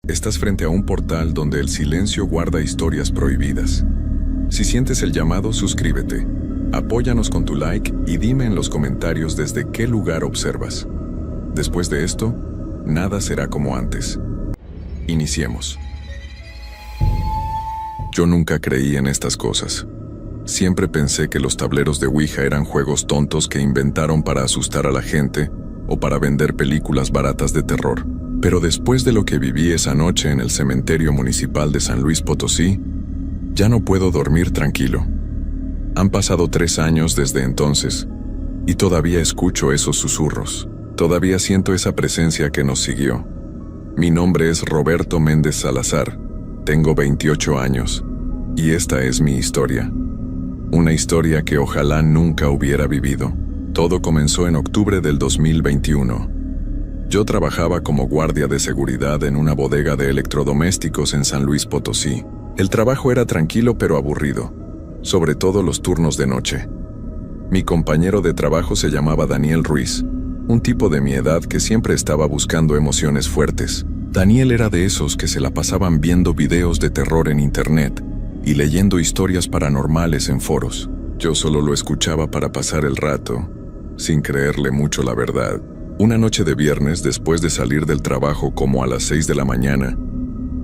Estás frente a un portal donde el silencio guarda historias prohibidas. Si sientes el llamado, suscríbete. Apóyanos con tu like y dime en los comentarios desde qué lugar observas. Después de esto, nada será como antes. Iniciemos. Yo nunca creí en estas cosas. Siempre pensé que los tableros de Ouija eran juegos tontos que inventaron para asustar a la gente o para vender películas baratas de terror. Pero después de lo que viví esa noche en el cementerio municipal de San Luis Potosí, ya no puedo dormir tranquilo. Han pasado 3 años desde entonces, y todavía escucho esos susurros. Todavía siento esa presencia que nos siguió. Mi nombre es Roberto Méndez Salazar, tengo 28 años, y esta es mi historia. Una historia que ojalá nunca hubiera vivido. Todo comenzó en octubre del 2021. Yo trabajaba como guardia de seguridad en una bodega de electrodomésticos en San Luis Potosí. El trabajo era tranquilo pero aburrido, sobre todo los turnos de noche. Mi compañero de trabajo se llamaba Daniel Ruiz, un tipo de mi edad que siempre estaba buscando emociones fuertes. Daniel era de esos que se la pasaban viendo videos de terror en internet y leyendo historias paranormales en foros. Yo solo lo escuchaba para pasar el rato, sin creerle mucho la verdad. Una noche de viernes, después de salir del trabajo como a las 6 de la mañana,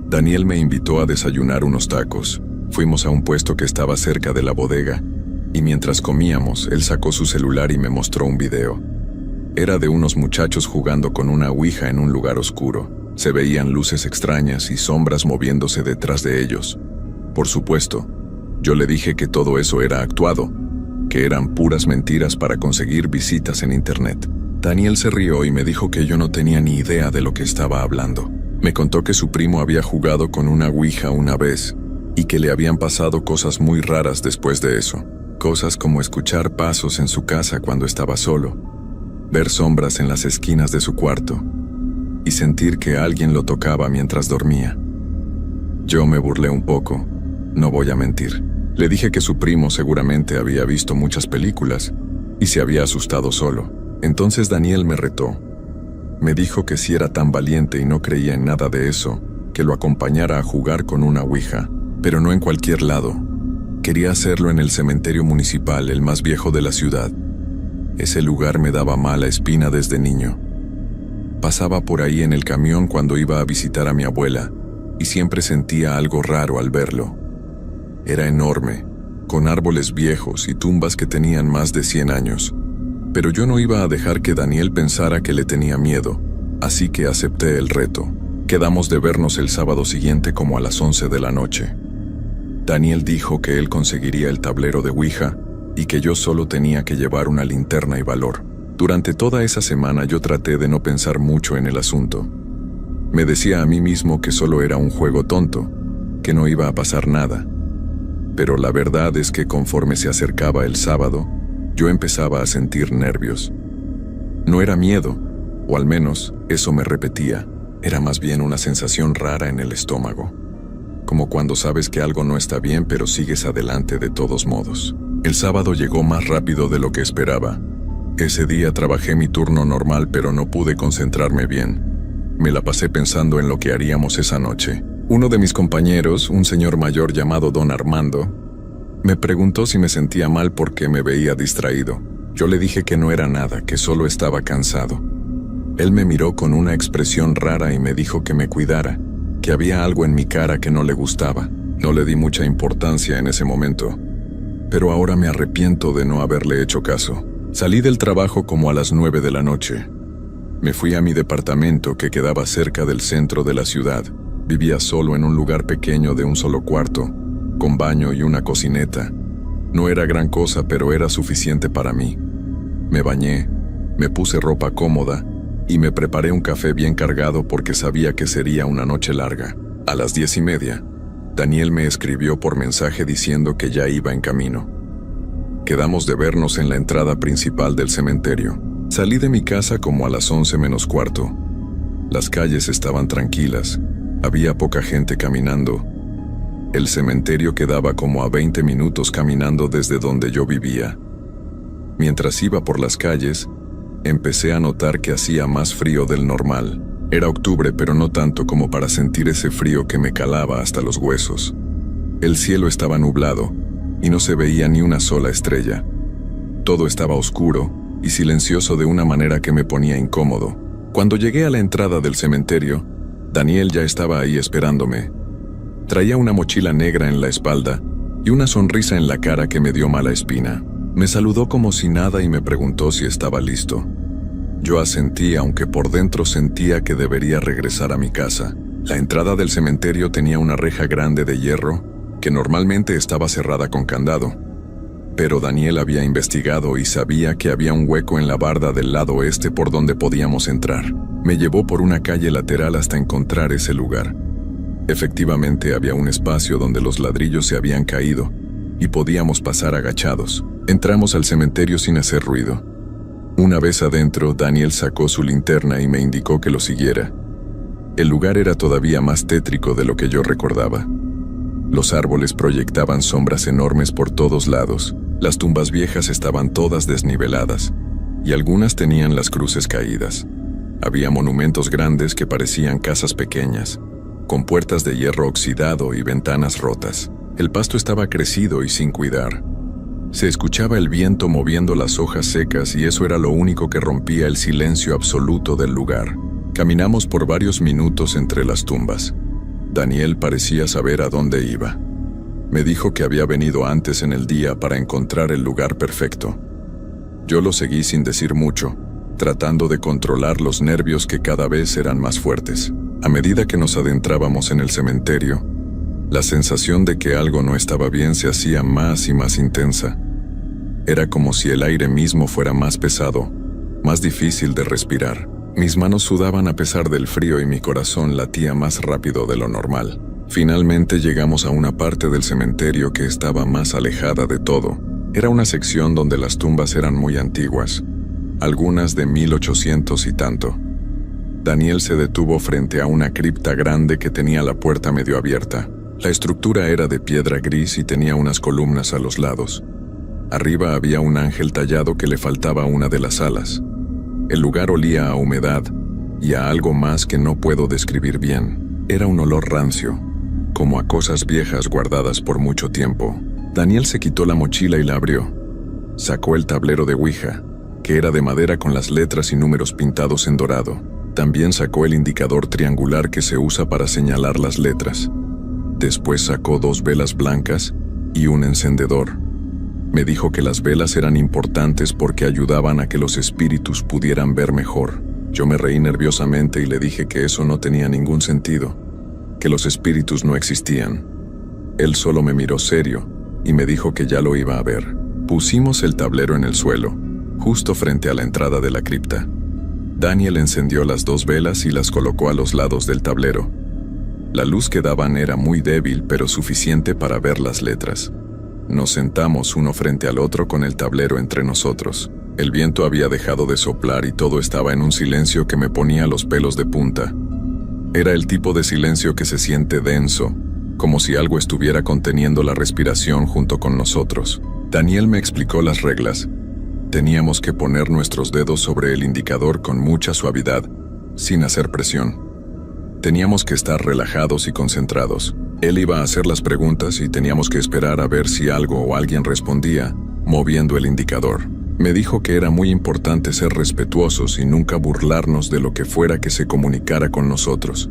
Daniel me invitó a desayunar unos tacos. Fuimos a un puesto que estaba cerca de la bodega, y mientras comíamos, él sacó su celular y me mostró un video. Era de unos muchachos jugando con una ouija en un lugar oscuro. Se veían luces extrañas y sombras moviéndose detrás de ellos. Por supuesto, yo le dije que todo eso era actuado, que eran puras mentiras para conseguir visitas en internet. Daniel se rió y me dijo que yo no tenía ni idea de lo que estaba hablando. Me contó que su primo había jugado con una ouija una vez y que le habían pasado cosas muy raras después de eso. Cosas como escuchar pasos en su casa cuando estaba solo, ver sombras en las esquinas de su cuarto y sentir que alguien lo tocaba mientras dormía. Yo me burlé un poco, no voy a mentir. Le dije que su primo seguramente había visto muchas películas y se había asustado solo. Entonces Daniel me retó. Me dijo que si era tan valiente y no creía en nada de eso, que lo acompañara a jugar con una ouija, pero no en cualquier lado. Quería hacerlo en el cementerio municipal, el más viejo de la ciudad. Ese lugar me daba mala espina desde niño. Pasaba por ahí en el camión cuando iba a visitar a mi abuela, y siempre sentía algo raro al verlo. Era enorme, con árboles viejos y tumbas que tenían más de 100 años. Pero yo no iba a dejar que Daniel pensara que le tenía miedo, así que acepté el reto. Quedamos de vernos el sábado siguiente como a las 11 de la noche. Daniel dijo que él conseguiría el tablero de ouija y que yo solo tenía que llevar una linterna y valor. Durante toda esa semana yo traté de no pensar mucho en el asunto. Me decía a mí mismo que solo era un juego tonto, que no iba a pasar nada. Pero la verdad es que conforme se acercaba el sábado, yo empezaba a sentir nervios. No era miedo, o al menos eso me repetía. Era más bien una sensación rara en el estómago. Como cuando sabes que algo no está bien pero sigues adelante de todos modos. El sábado llegó más rápido de lo que esperaba. Ese día trabajé mi turno normal pero no pude concentrarme bien. Me la pasé pensando en lo que haríamos esa noche. Uno de mis compañeros, un señor mayor llamado Don Armando, me preguntó si me sentía mal porque me veía distraído. Yo le dije que no era nada, que solo estaba cansado. Él me miró con una expresión rara y me dijo que me cuidara, que había algo en mi cara que no le gustaba. No le di mucha importancia en ese momento, pero ahora me arrepiento de no haberle hecho caso. Salí del trabajo como a las 9 de la noche. Me fui a mi departamento que quedaba cerca del centro de la ciudad. Vivía solo en un lugar pequeño de un solo cuarto, con baño y una cocineta. No era gran cosa, pero era suficiente para mí. Me bañé, me puse ropa cómoda y me preparé un café bien cargado porque sabía que sería una noche larga. A las 10:30, Daniel me escribió por mensaje diciendo que ya iba en camino. Quedamos de vernos en la entrada principal del cementerio. Salí de mi casa como a las 11 menos cuarto. Las calles estaban tranquilas, había poca gente caminando. El cementerio quedaba como a 20 minutos caminando desde donde yo vivía. Mientras iba por las calles, empecé a notar que hacía más frío del normal. Era octubre, pero no tanto como para sentir ese frío que me calaba hasta los huesos. El cielo estaba nublado y no se veía ni una sola estrella. Todo estaba oscuro y silencioso de una manera que me ponía incómodo. Cuando llegué a la entrada del cementerio, Daniel ya estaba ahí esperándome. Traía una mochila negra en la espalda y una sonrisa en la cara que me dio mala espina. Me saludó como si nada y me preguntó si estaba listo. Yo asentí, aunque por dentro sentía que debería regresar a mi casa. La entrada del cementerio tenía una reja grande de hierro que normalmente estaba cerrada con candado. Pero Daniel había investigado y sabía que había un hueco en la barda del lado oeste por donde podíamos entrar. Me llevó por una calle lateral hasta encontrar ese lugar. Efectivamente había un espacio donde los ladrillos se habían caído y podíamos pasar agachados. Entramos al cementerio sin hacer ruido. Una vez adentro, Daniel sacó su linterna y me indicó que lo siguiera. El lugar era todavía más tétrico de lo que yo recordaba. Los árboles proyectaban sombras enormes por todos lados, las tumbas viejas estaban todas desniveladas, y algunas tenían las cruces caídas. Había monumentos grandes que parecían casas pequeñas, con puertas de hierro oxidado y ventanas rotas. El pasto estaba crecido y sin cuidar. Se escuchaba el viento moviendo las hojas secas y eso era lo único que rompía el silencio absoluto del lugar. Caminamos por varios minutos entre las tumbas. Daniel parecía saber a dónde iba. Me dijo que había venido antes en el día para encontrar el lugar perfecto. Yo lo seguí sin decir mucho, tratando de controlar los nervios que cada vez eran más fuertes. A medida que nos adentrábamos en el cementerio, la sensación de que algo no estaba bien se hacía más y más intensa. Era como si el aire mismo fuera más pesado, más difícil de respirar. Mis manos sudaban a pesar del frío y mi corazón latía más rápido de lo normal. Finalmente llegamos a una parte del cementerio que estaba más alejada de todo. Era una sección donde las tumbas eran muy antiguas, algunas de 1800 y tanto. Daniel se detuvo frente a una cripta grande que tenía la puerta medio abierta. La estructura era de piedra gris y tenía unas columnas a los lados. Arriba había un ángel tallado que le faltaba una de las alas. El lugar olía a humedad y a algo más que no puedo describir bien. Era un olor rancio, como a cosas viejas guardadas por mucho tiempo. Daniel se quitó la mochila y la abrió. Sacó el tablero de Ouija, que era de madera con las letras y números pintados en dorado. También sacó el indicador triangular que se usa para señalar las letras. Después sacó 2 velas blancas y un encendedor. Me dijo que las velas eran importantes porque ayudaban a que los espíritus pudieran ver mejor. Yo me reí nerviosamente y le dije que eso no tenía ningún sentido, que los espíritus no existían. Él solo me miró serio y me dijo que ya lo iba a ver. Pusimos el tablero en el suelo, justo frente a la entrada de la cripta. Daniel encendió las 2 velas y las colocó a los lados del tablero. La luz que daban era muy débil, pero suficiente para ver las letras. Nos sentamos uno frente al otro con el tablero entre nosotros. El viento había dejado de soplar y todo estaba en un silencio que me ponía los pelos de punta. Era el tipo de silencio que se siente denso, como si algo estuviera conteniendo la respiración junto con nosotros. Daniel me explicó las reglas. Teníamos que poner nuestros dedos sobre el indicador con mucha suavidad, sin hacer presión. Teníamos que estar relajados y concentrados. Él iba a hacer las preguntas y teníamos que esperar a ver si algo o alguien respondía, moviendo el indicador. Me dijo que era muy importante ser respetuosos y nunca burlarnos de lo que fuera que se comunicara con nosotros.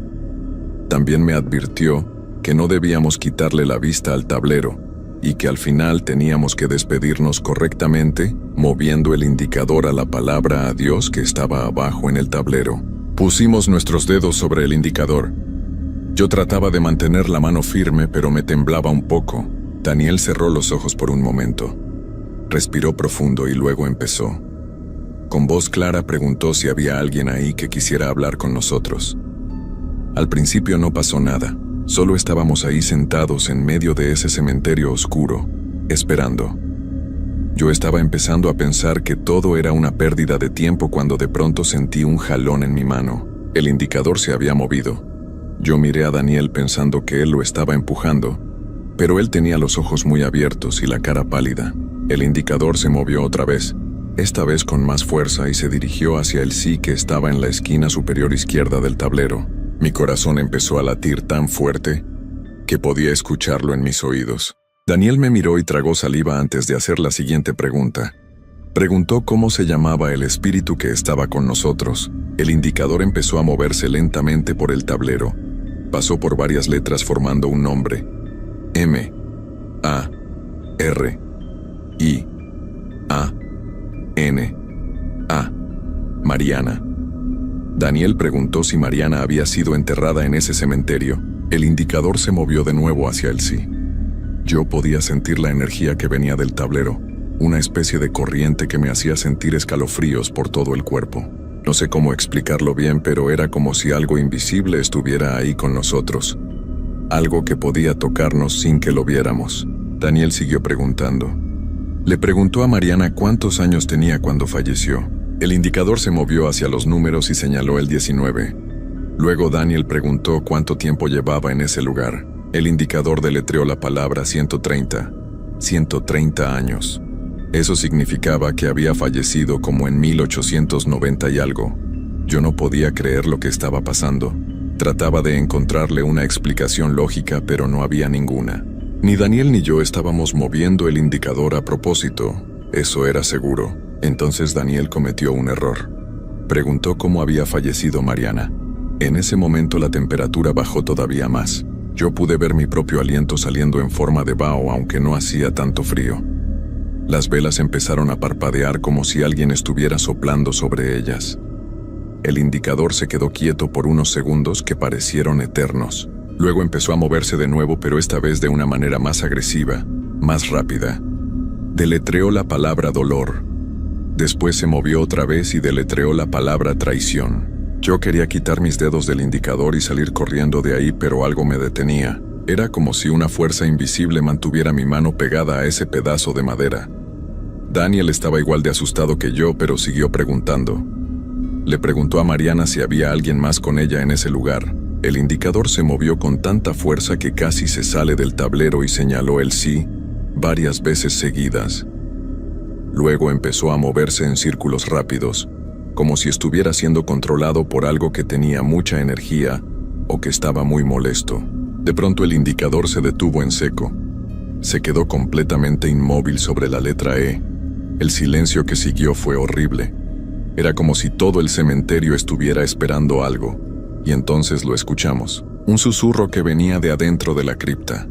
También me advirtió que no debíamos quitarle la vista al tablero y que al final teníamos que despedirnos correctamente, moviendo el indicador a la palabra adiós que estaba abajo en el tablero. Pusimos nuestros dedos sobre el indicador. Yo trataba de mantener la mano firme, pero me temblaba un poco. Daniel cerró los ojos por un momento. Respiró profundo y luego empezó. Con voz clara preguntó si había alguien ahí que quisiera hablar con nosotros. Al principio no pasó nada. Solo estábamos ahí sentados en medio de ese cementerio oscuro, esperando. Yo estaba empezando a pensar que todo era una pérdida de tiempo cuando de pronto sentí un jalón en mi mano. El indicador se había movido. Yo miré a Daniel pensando que él lo estaba empujando, pero él tenía los ojos muy abiertos y la cara pálida. El indicador se movió otra vez, esta vez con más fuerza, y se dirigió hacia el sí que estaba en la esquina superior izquierda del tablero. Mi corazón empezó a latir tan fuerte que podía escucharlo en mis oídos. Daniel me miró y tragó saliva antes de hacer la siguiente pregunta. Preguntó cómo se llamaba el espíritu que estaba con nosotros. El indicador empezó a moverse lentamente por el tablero. Pasó por varias letras formando un nombre. M, A, R, I, A, N, A. Mariana. Daniel preguntó si Mariana había sido enterrada en ese cementerio. El indicador se movió de nuevo hacia el sí. Yo podía sentir la energía que venía del tablero, una especie de corriente que me hacía sentir escalofríos por todo el cuerpo. No sé cómo explicarlo bien, pero era como si algo invisible estuviera ahí con nosotros. Algo que podía tocarnos sin que lo viéramos. Daniel siguió preguntando. Le preguntó a Mariana cuántos años tenía cuando falleció. El indicador se movió hacia los números y señaló el 19. Luego Daniel preguntó cuánto tiempo llevaba en ese lugar. El indicador deletreó la palabra 130. 130 años. Eso significaba que había fallecido como en 1890 y algo. Yo no podía creer lo que estaba pasando. Trataba de encontrarle una explicación lógica, pero no había ninguna. Ni Daniel ni yo estábamos moviendo el indicador a propósito, eso era seguro. Entonces Daniel cometió un error. Preguntó cómo había fallecido Mariana. En ese momento la temperatura bajó todavía más. Yo pude ver mi propio aliento saliendo en forma de vaho, aunque no hacía tanto frío. Las velas empezaron a parpadear como si alguien estuviera soplando sobre ellas. El indicador se quedó quieto por unos segundos que parecieron eternos. Luego empezó a moverse de nuevo, pero esta vez de una manera más agresiva, más rápida. Deletreó la palabra dolor. Después se movió otra vez y deletreó la palabra traición. Yo quería quitar mis dedos del indicador y salir corriendo de ahí, pero algo me detenía. Era como si una fuerza invisible mantuviera mi mano pegada a ese pedazo de madera. Daniel estaba igual de asustado que yo, pero siguió preguntando. Le preguntó a Mariana si había alguien más con ella en ese lugar. El indicador se movió con tanta fuerza que casi se sale del tablero y señaló el sí varias veces seguidas. Luego empezó a moverse en círculos rápidos, como si estuviera siendo controlado por algo que tenía mucha energía o que estaba muy molesto. De pronto el indicador se detuvo en seco. Se quedó completamente inmóvil sobre la letra E. El silencio que siguió fue horrible. Era como si todo el cementerio estuviera esperando algo, y entonces lo escuchamos. Un susurro que venía de adentro de la cripta.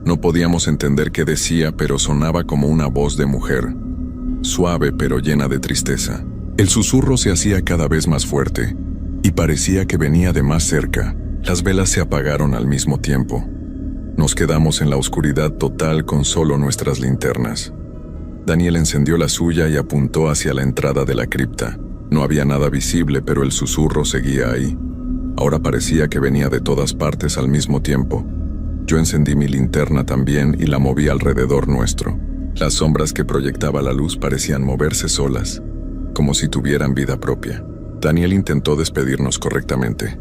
No podíamos entender qué decía, pero sonaba como una voz de mujer, suave pero llena de tristeza. El susurro se hacía cada vez más fuerte, y parecía que venía de más cerca. Las velas se apagaron al mismo tiempo. Nos quedamos en la oscuridad total con solo nuestras linternas. Daniel encendió la suya y apuntó hacia la entrada de la cripta. No había nada visible, pero el susurro seguía ahí. Ahora parecía que venía de todas partes al mismo tiempo. Yo encendí mi linterna también y la moví alrededor nuestro. Las sombras que proyectaba la luz parecían moverse solas, como si tuvieran vida propia. Daniel intentó despedirnos correctamente.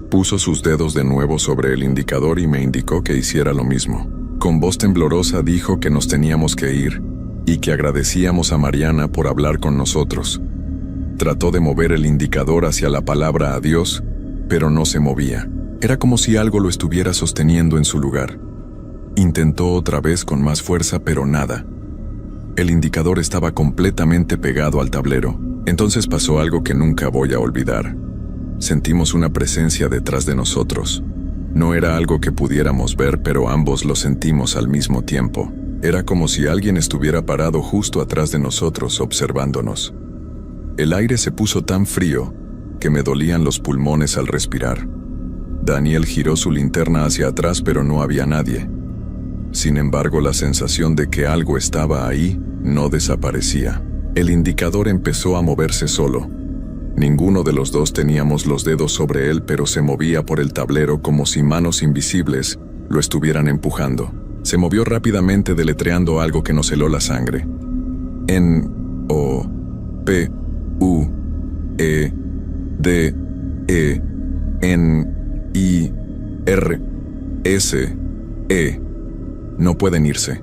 Puso sus dedos de nuevo sobre el indicador y me indicó que hiciera lo mismo. Con voz temblorosa dijo que nos teníamos que ir y que agradecíamos a Mariana por hablar con nosotros. Trató de mover el indicador hacia la palabra adiós, pero no se movía. Era como si algo lo estuviera sosteniendo en su lugar. Intentó otra vez con más fuerza, pero nada. El indicador estaba completamente pegado al tablero. Entonces pasó algo que nunca voy a olvidar. Sentimos una presencia detrás de nosotros. No era algo que pudiéramos ver, pero ambos lo sentimos al mismo tiempo. Era como si alguien estuviera parado justo atrás de nosotros observándonos. El aire se puso tan frío que me dolían los pulmones al respirar. Daniel giró su linterna hacia atrás, pero no había nadie. Sin embargo, la sensación de que algo estaba ahí no desaparecía. El indicador empezó a moverse solo. Ninguno de los dos teníamos los dedos sobre él, pero se movía por el tablero como si manos invisibles lo estuvieran empujando. Se movió rápidamente deletreando algo que nos heló la sangre. N-O-P-U-E-D-E-N-I-R-S-E. No pueden irse.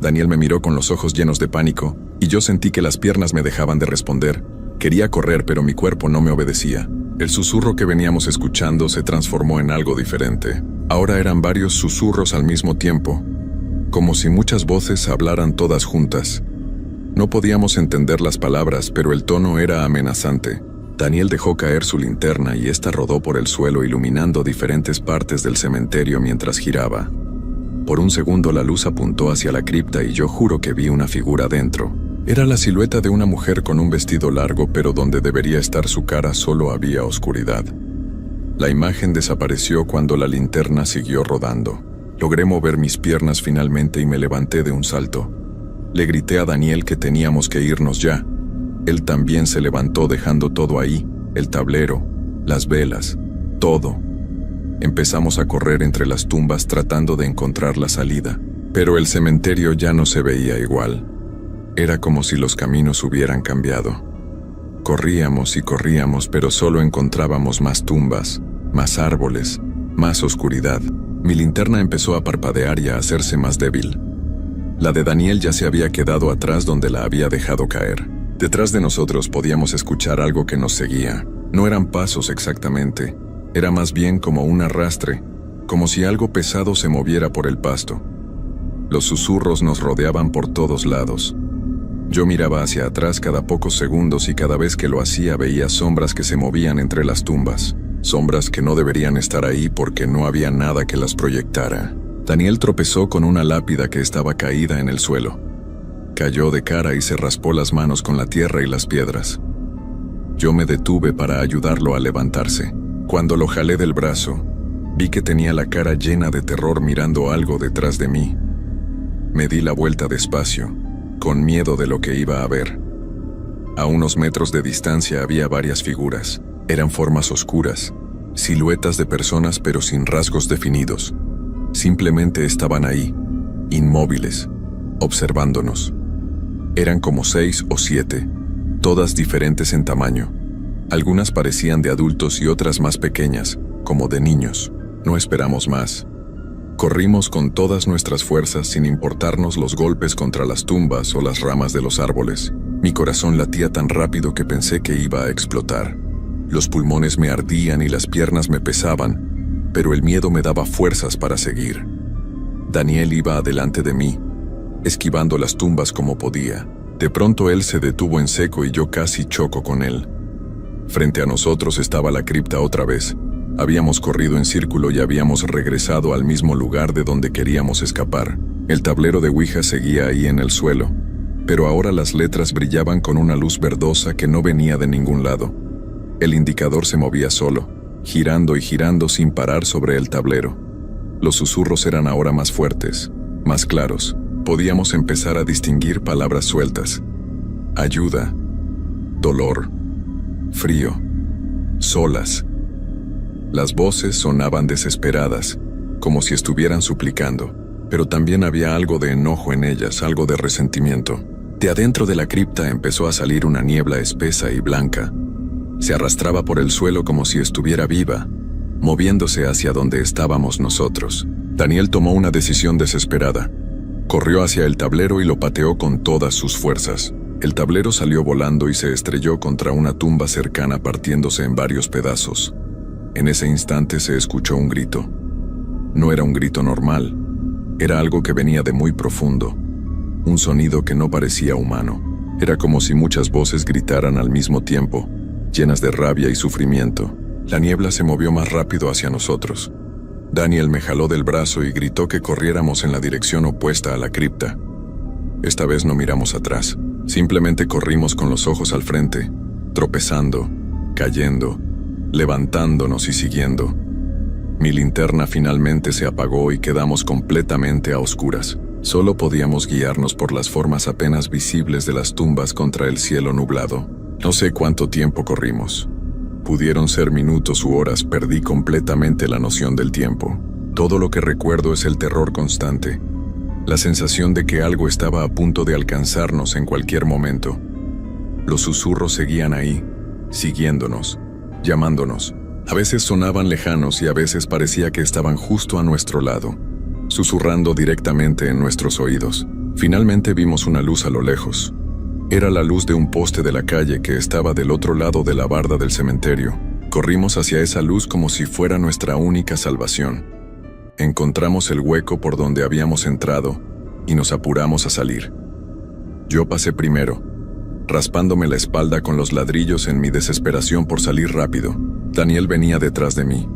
Daniel me miró con los ojos llenos de pánico y yo sentí que las piernas me dejaban de responder. Quería correr, pero mi cuerpo no me obedecía. El susurro que veníamos escuchando se transformó en algo diferente. Ahora eran varios susurros al mismo tiempo, como si muchas voces hablaran todas juntas. No podíamos entender las palabras, pero el tono era amenazante. Daniel dejó caer su linterna y ésta rodó por el suelo iluminando diferentes partes del cementerio mientras giraba. Por un segundo la luz apuntó hacia la cripta y yo juro que vi una figura dentro. Era la silueta de una mujer con un vestido largo, pero donde debería estar su cara solo había oscuridad. La imagen desapareció cuando la linterna siguió rodando. Logré mover mis piernas finalmente y me levanté de un salto. Le grité a Daniel que teníamos que irnos ya. Él también se levantó dejando todo ahí, el tablero, las velas, todo. Empezamos a correr entre las tumbas tratando de encontrar la salida, pero el cementerio ya no se veía igual. Era como si los caminos hubieran cambiado. Corríamos y corríamos, pero solo encontrábamos más tumbas, más árboles, más oscuridad. Mi linterna empezó a parpadear y a hacerse más débil. La de Daniel ya se había quedado atrás donde la había dejado caer. Detrás de nosotros podíamos escuchar algo que nos seguía. No eran pasos exactamente, era más bien como un arrastre, como si algo pesado se moviera por el pasto. Los susurros nos rodeaban por todos lados. Yo miraba hacia atrás cada pocos segundos y cada vez que lo hacía veía sombras que se movían entre las tumbas. Sombras que no deberían estar ahí porque no había nada que las proyectara. Daniel tropezó con una lápida que estaba caída en el suelo. Cayó de cara y se raspó las manos con la tierra y las piedras. Yo me detuve para ayudarlo a levantarse. Cuando lo jalé del brazo, vi que tenía la cara llena de terror mirando algo detrás de mí. Me di la vuelta despacio, con miedo de lo que iba a ver. A unos metros de distancia había varias figuras. Eran formas oscuras, siluetas de personas pero sin rasgos definidos. Simplemente estaban ahí, inmóviles, observándonos. Eran como 6 o 7, todas diferentes en tamaño. Algunas parecían de adultos y otras más pequeñas, como de niños. No esperamos más. Corrimos con todas nuestras fuerzas sin importarnos los golpes contra las tumbas o las ramas de los árboles. Mi corazón latía tan rápido que pensé que iba a explotar. Los pulmones me ardían y las piernas me pesaban, pero el miedo me daba fuerzas para seguir. Daniel iba adelante de mí, esquivando las tumbas como podía. De pronto él se detuvo en seco y yo casi choco con él. Frente a nosotros estaba la cripta otra vez. Habíamos corrido en círculo y habíamos regresado al mismo lugar de donde queríamos escapar. El tablero de Ouija seguía ahí en el suelo, pero ahora las letras brillaban con una luz verdosa que no venía de ningún lado. El indicador se movía solo, girando y girando sin parar sobre el tablero. Los susurros eran ahora más fuertes, más claros. Podíamos empezar a distinguir palabras sueltas. Ayuda, dolor, frío, solas. Las voces sonaban desesperadas, como si estuvieran suplicando, pero también había algo de enojo en ellas, algo de resentimiento. De adentro de la cripta empezó a salir una niebla espesa y blanca. Se arrastraba por el suelo como si estuviera viva, moviéndose hacia donde estábamos nosotros. Daniel tomó una decisión desesperada. Corrió hacia el tablero y lo pateó con todas sus fuerzas. El tablero salió volando y se estrelló contra una tumba cercana partiéndose en varios pedazos. En ese instante se escuchó un grito. No era un grito normal, era algo que venía de muy profundo. Un sonido que no parecía humano. Era como si muchas voces gritaran al mismo tiempo, llenas de rabia y sufrimiento. La niebla se movió más rápido hacia nosotros. Daniel me jaló del brazo y gritó que corriéramos en la dirección opuesta a la cripta. Esta vez no miramos atrás, simplemente corrimos con los ojos al frente, tropezando, cayendo, levantándonos y siguiendo. Mi linterna finalmente se apagó y quedamos completamente a oscuras. Solo podíamos guiarnos por las formas apenas visibles de las tumbas contra el cielo nublado. No sé cuánto tiempo corrimos. Pudieron ser minutos u horas, perdí completamente la noción del tiempo. Todo lo que recuerdo es el terror constante, la sensación de que algo estaba a punto de alcanzarnos en cualquier momento. Los susurros seguían ahí, siguiéndonos, llamándonos. A veces sonaban lejanos y a veces parecía que estaban justo a nuestro lado, susurrando directamente en nuestros oídos. Finalmente vimos una luz a lo lejos. Era la luz de un poste de la calle que estaba del otro lado de la barda del cementerio. Corrimos hacia esa luz como si fuera nuestra única salvación. Encontramos el hueco por donde habíamos entrado y nos apuramos a salir. Yo pasé primero, raspándome la espalda con los ladrillos en mi desesperación por salir rápido. Daniel venía detrás de mí.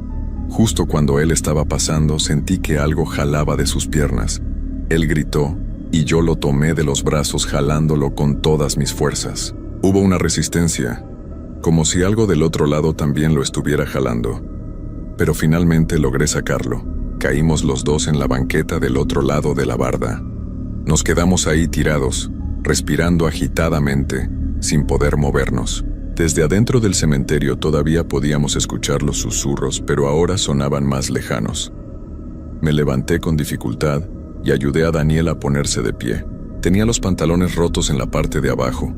Justo cuando él estaba pasando, sentí que algo jalaba de sus piernas. Él gritó, y yo lo tomé de los brazos jalándolo con todas mis fuerzas. Hubo una resistencia, como si algo del otro lado también lo estuviera jalando. Pero finalmente logré sacarlo. Caímos los dos en la banqueta del otro lado de la barda. Nos quedamos ahí tirados, respirando agitadamente, sin poder movernos. Desde adentro del cementerio todavía podíamos escuchar los susurros, pero ahora sonaban más lejanos. Me levanté con dificultad y ayudé a Daniel a ponerse de pie. Tenía los pantalones rotos en la parte de abajo,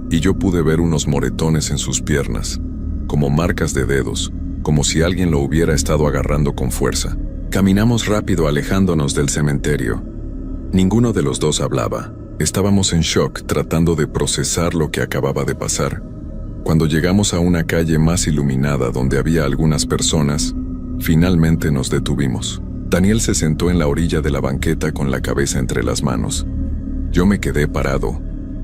y yo pude ver unos moretones en sus piernas, como marcas de dedos, como si alguien lo hubiera estado agarrando con fuerza. Caminamos rápido alejándonos del cementerio. Ninguno de los dos hablaba. Estábamos en shock tratando de procesar lo que acababa de pasar. Cuando llegamos a una calle más iluminada donde había algunas personas, finalmente nos detuvimos. Daniel se sentó en la orilla de la banqueta con la cabeza entre las manos. Yo me quedé parado,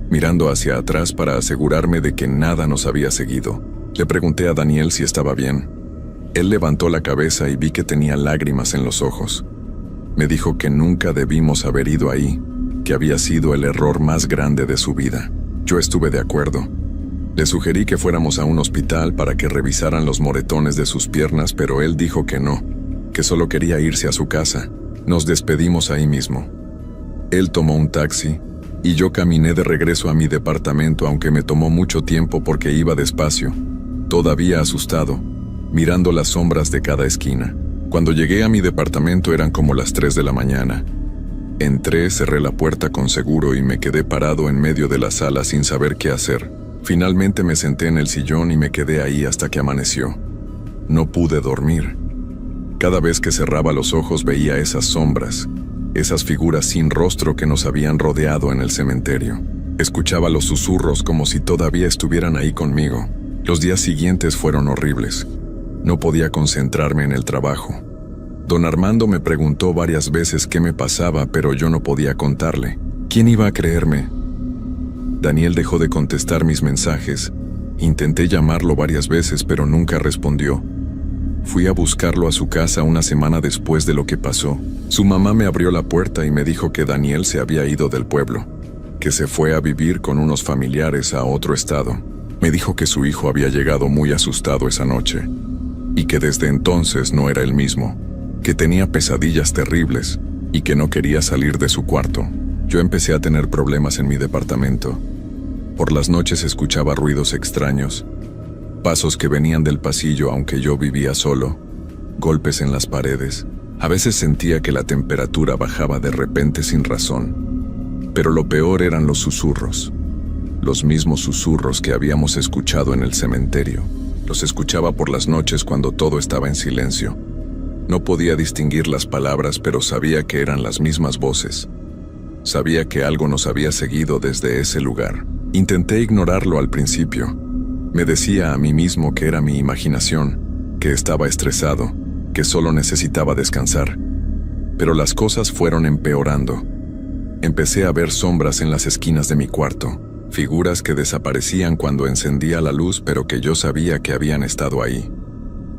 mirando hacia atrás para asegurarme de que nada nos había seguido. Le pregunté a Daniel si estaba bien. Él levantó la cabeza y vi que tenía lágrimas en los ojos. Me dijo que nunca debimos haber ido ahí, que había sido el error más grande de su vida. Yo estuve de acuerdo. Le sugerí que fuéramos a un hospital para que revisaran los moretones de sus piernas, pero él dijo que no, que solo quería irse a su casa. Nos despedimos ahí mismo. Él tomó un taxi, y yo caminé de regreso a mi departamento, aunque me tomó mucho tiempo porque iba despacio, todavía asustado, mirando las sombras de cada esquina. Cuando llegué a mi departamento eran como las 3 de la mañana. Entré, cerré la puerta con seguro y me quedé parado en medio de la sala sin saber qué hacer. Finalmente me senté en el sillón y me quedé ahí hasta que amaneció. No pude dormir. Cada vez que cerraba los ojos veía esas sombras, esas figuras sin rostro que nos habían rodeado en el cementerio. Escuchaba los susurros como si todavía estuvieran ahí conmigo. Los días siguientes fueron horribles. No podía concentrarme en el trabajo. Don Armando me preguntó varias veces qué me pasaba, pero yo no podía contarle. ¿Quién iba a creerme? Daniel dejó de contestar mis mensajes. Intenté llamarlo varias veces, pero nunca respondió. Fui a buscarlo a su casa una semana después de lo que pasó. Su mamá me abrió la puerta y me dijo que Daniel se había ido del pueblo, que se fue a vivir con unos familiares a otro estado. Me dijo que su hijo había llegado muy asustado esa noche, y que desde entonces no era el mismo, que tenía pesadillas terribles y que no quería salir de su cuarto. Yo empecé a tener problemas en mi departamento. Por las noches escuchaba ruidos extraños, pasos que venían del pasillo aunque yo vivía solo, golpes en las paredes. A veces sentía que la temperatura bajaba de repente sin razón. Pero lo peor eran los susurros. Los mismos susurros que habíamos escuchado en el cementerio. Los escuchaba por las noches cuando todo estaba en silencio. No podía distinguir las palabras, pero sabía que eran las mismas voces. Sabía que algo nos había seguido desde ese lugar. Intenté ignorarlo al principio. Me decía a mí mismo que era mi imaginación, que estaba estresado, que solo necesitaba descansar. Pero las cosas fueron empeorando. Empecé a ver sombras en las esquinas de mi cuarto, figuras que desaparecían cuando encendía la luz, pero que yo sabía que habían estado ahí.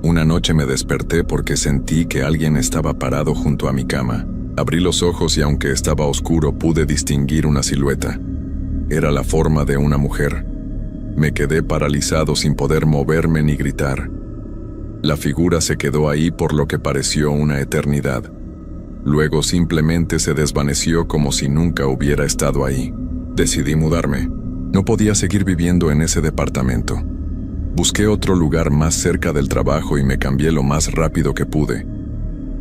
Una noche me desperté porque sentí que alguien estaba parado junto a mi cama. Abrí los ojos y aunque estaba oscuro pude distinguir una silueta. Era la forma de una mujer. Me quedé paralizado sin poder moverme ni gritar. La figura se quedó ahí por lo que pareció una eternidad. Luego simplemente se desvaneció como si nunca hubiera estado ahí. Decidí mudarme. No podía seguir viviendo en ese departamento. Busqué otro lugar más cerca del trabajo y me cambié lo más rápido que pude.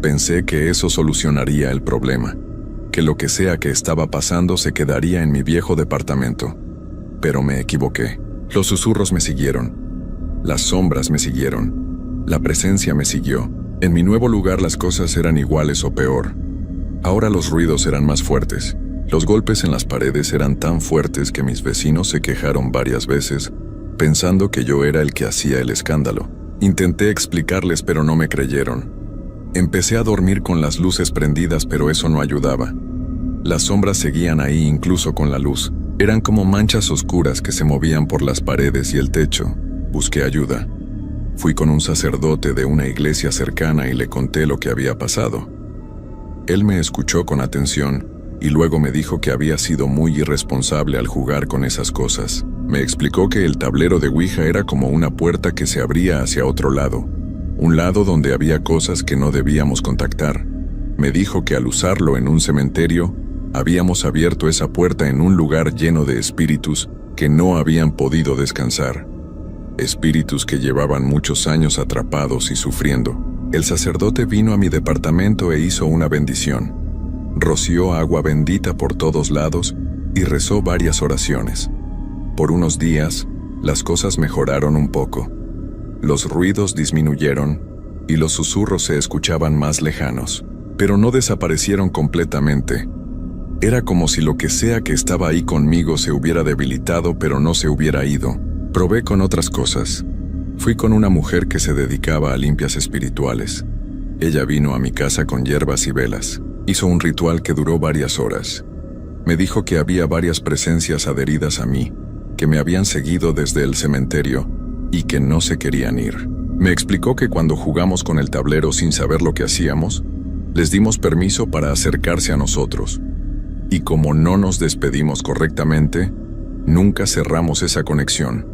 Pensé que eso solucionaría el problema, que lo que sea que estaba pasando se quedaría en mi viejo departamento. Pero me equivoqué. Los susurros me siguieron. Las sombras me siguieron. La presencia me siguió. En mi nuevo lugar las cosas eran iguales o peor. Ahora los ruidos eran más fuertes, Los golpes en las paredes eran tan fuertes que mis vecinos se quejaron varias veces, pensando que yo era el que hacía el escándalo. Intenté explicarles, pero no me creyeron. Empecé a dormir con las luces prendidas, pero eso no ayudaba. Las sombras seguían ahí incluso con la luz. Eran como manchas oscuras que se movían por las paredes y el techo. Busqué ayuda. Fui con un sacerdote de una iglesia cercana y le conté lo que había pasado. Él me escuchó con atención y luego me dijo que había sido muy irresponsable al jugar con esas cosas. Me explicó que el tablero de Ouija era como una puerta que se abría hacia otro lado, un lado donde había cosas que no debíamos contactar. Me dijo que al usarlo en un cementerio, habíamos abierto esa puerta en un lugar lleno de espíritus que no habían podido descansar. Espíritus que llevaban muchos años atrapados y sufriendo. El sacerdote vino a mi departamento e hizo una bendición. Roció agua bendita por todos lados y rezó varias oraciones. Por unos días, las cosas mejoraron un poco. Los ruidos disminuyeron y los susurros se escuchaban más lejanos, pero no desaparecieron completamente. Era como si lo que sea que estaba ahí conmigo se hubiera debilitado, pero no se hubiera ido. Probé con otras cosas. Fui con una mujer que se dedicaba a limpias espirituales. Ella vino a mi casa con hierbas y velas. Hizo un ritual que duró varias horas. Me dijo que había varias presencias adheridas a mí, que me habían seguido desde el cementerio y que no se querían ir. Me explicó que cuando jugamos con el tablero sin saber lo que hacíamos, les dimos permiso para acercarse a nosotros. Y como no nos despedimos correctamente, nunca cerramos esa conexión.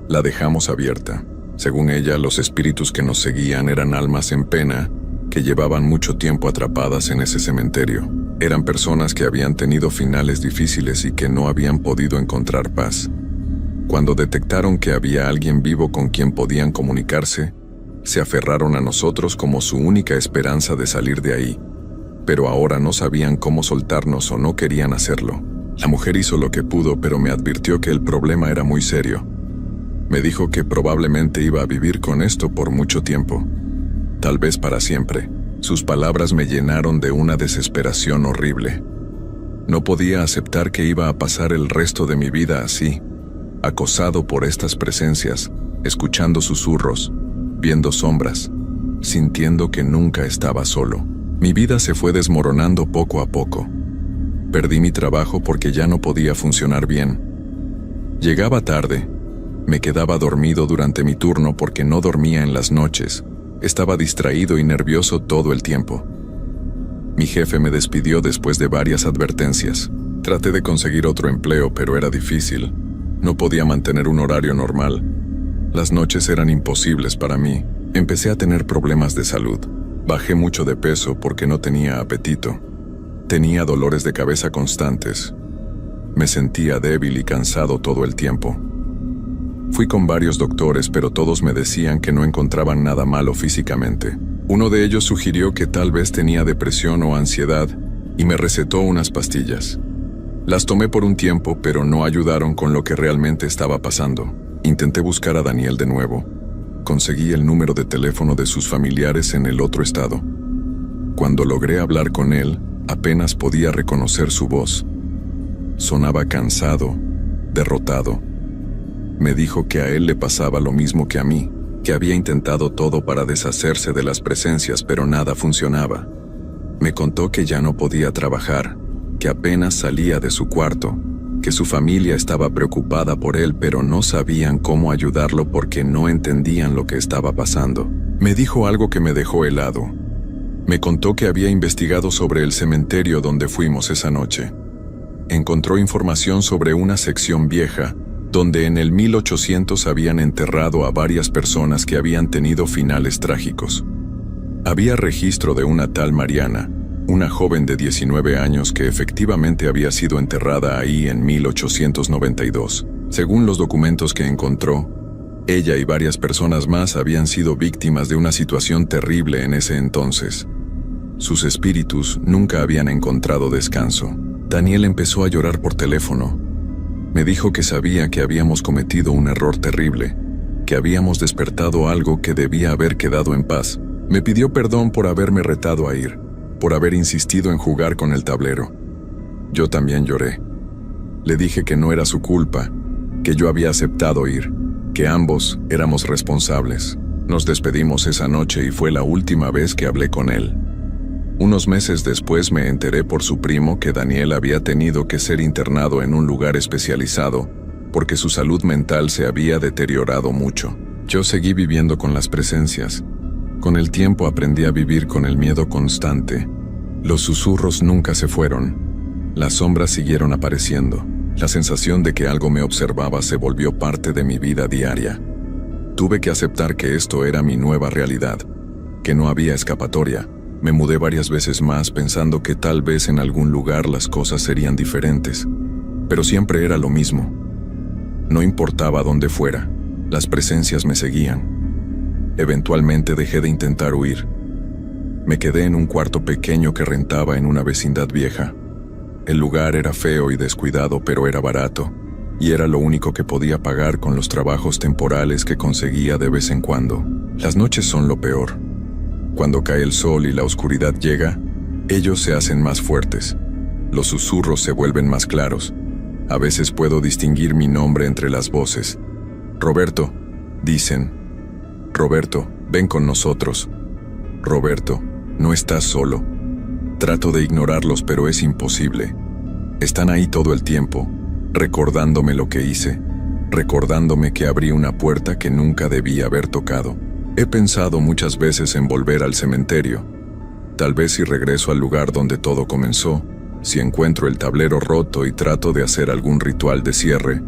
La dejamos abierta. Según ella, los espíritus que nos seguían eran almas en pena que llevaban mucho tiempo atrapadas en ese cementerio. Eran personas que habían tenido finales difíciles y que no habían podido encontrar paz. Cuando detectaron que había alguien vivo con quien podían comunicarse, se aferraron a nosotros como su única esperanza de salir de ahí. Pero ahora no sabían cómo soltarnos o no querían hacerlo. La mujer hizo lo que pudo, pero me advirtió que el problema era muy serio. Me dijo que probablemente iba a vivir con esto por mucho tiempo, tal vez para siempre. Sus palabras me llenaron de una desesperación horrible. No podía aceptar que iba a pasar el resto de mi vida así, acosado por estas presencias, escuchando susurros, viendo sombras, sintiendo que nunca estaba solo. Mi vida se fue desmoronando poco a poco. Perdí mi trabajo porque ya no podía funcionar bien. Llegaba tarde. Me quedaba dormido durante mi turno porque no dormía en las noches. Estaba distraído y nervioso todo el tiempo. Mi jefe me despidió después de varias advertencias. Traté de conseguir otro empleo, pero era difícil. No podía mantener un horario normal. Las noches eran imposibles para mí. Empecé a tener problemas de salud. Bajé mucho de peso porque no tenía apetito. Tenía dolores de cabeza constantes. Me sentía débil y cansado todo el tiempo. Fui con varios doctores, pero todos me decían que no encontraban nada malo físicamente. Uno de ellos sugirió que tal vez tenía depresión o ansiedad y me recetó unas pastillas. Las tomé por un tiempo, pero no ayudaron con lo que realmente estaba pasando. Intenté buscar a Daniel de nuevo. Conseguí el número de teléfono de sus familiares en el otro estado. Cuando logré hablar con él, apenas podía reconocer su voz. Sonaba cansado, derrotado. Me dijo que a él le pasaba lo mismo que a mí, que había intentado todo para deshacerse de las presencias, pero nada funcionaba. Me contó que ya no podía trabajar, que apenas salía de su cuarto, que su familia estaba preocupada por él, pero no sabían cómo ayudarlo porque no entendían lo que estaba pasando. Me dijo algo que me dejó helado. Me contó que había investigado sobre el cementerio donde fuimos esa noche. Encontró información sobre una sección vieja, donde en el 1800 habían enterrado a varias personas que habían tenido finales trágicos. Había registro de una tal Mariana, una joven de 19 años que efectivamente había sido enterrada ahí en 1892. Según los documentos que encontró, ella y varias personas más habían sido víctimas de una situación terrible en ese entonces. Sus espíritus nunca habían encontrado descanso. Daniel empezó a llorar por teléfono. Me dijo que sabía que habíamos cometido un error terrible, que habíamos despertado algo que debía haber quedado en paz. Me pidió perdón por haberme retado a ir, por haber insistido en jugar con el tablero. Yo también lloré. Le dije que no era su culpa, que yo había aceptado ir, que ambos éramos responsables. Nos despedimos esa noche y fue la última vez que hablé con él. Unos meses después me enteré por su primo que Daniel había tenido que ser internado en un lugar especializado porque su salud mental se había deteriorado mucho. Yo seguí viviendo con las presencias. Con el tiempo aprendí a vivir con el miedo constante. Los susurros nunca se fueron. Las sombras siguieron apareciendo. La sensación de que algo me observaba se volvió parte de mi vida diaria. Tuve que aceptar que esto era mi nueva realidad, que no había escapatoria. Me mudé varias veces más pensando que tal vez en algún lugar las cosas serían diferentes, pero siempre era lo mismo. No importaba dónde fuera, las presencias me seguían. Eventualmente dejé de intentar huir. Me quedé en un cuarto pequeño que rentaba en una vecindad vieja. El lugar era feo y descuidado, pero era barato, y era lo único que podía pagar con los trabajos temporales que conseguía de vez en cuando. Las noches son lo peor. Cuando cae el sol y la oscuridad llega, ellos se hacen más fuertes. Los susurros se vuelven más claros. A veces puedo distinguir mi nombre entre las voces. Roberto, dicen. Roberto, ven con nosotros. Roberto, no estás solo. Trato de ignorarlos, pero es imposible. Están ahí todo el tiempo, recordándome lo que hice, recordándome que abrí una puerta que nunca debía haber tocado. He pensado muchas veces en volver al cementerio. Tal vez si regreso al lugar donde todo comenzó, si encuentro el tablero roto y trato de hacer algún ritual de cierre,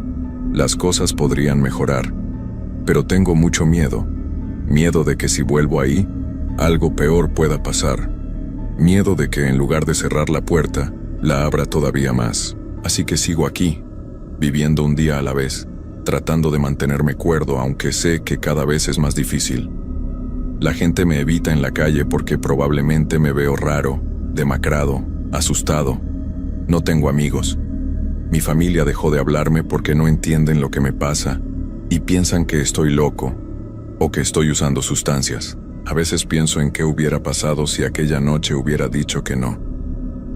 las cosas podrían mejorar. Pero tengo mucho miedo. Miedo de que si vuelvo ahí, algo peor pueda pasar. Miedo de que en lugar de cerrar la puerta, la abra todavía más. Así que sigo aquí, viviendo un día a la vez, tratando de mantenerme cuerdo, aunque sé que cada vez es más difícil. La gente me evita en la calle porque probablemente me veo raro, demacrado, asustado. No tengo amigos. Mi familia dejó de hablarme porque no entienden lo que me pasa y piensan que estoy loco o que estoy usando sustancias. A veces pienso en qué hubiera pasado si aquella noche hubiera dicho que no.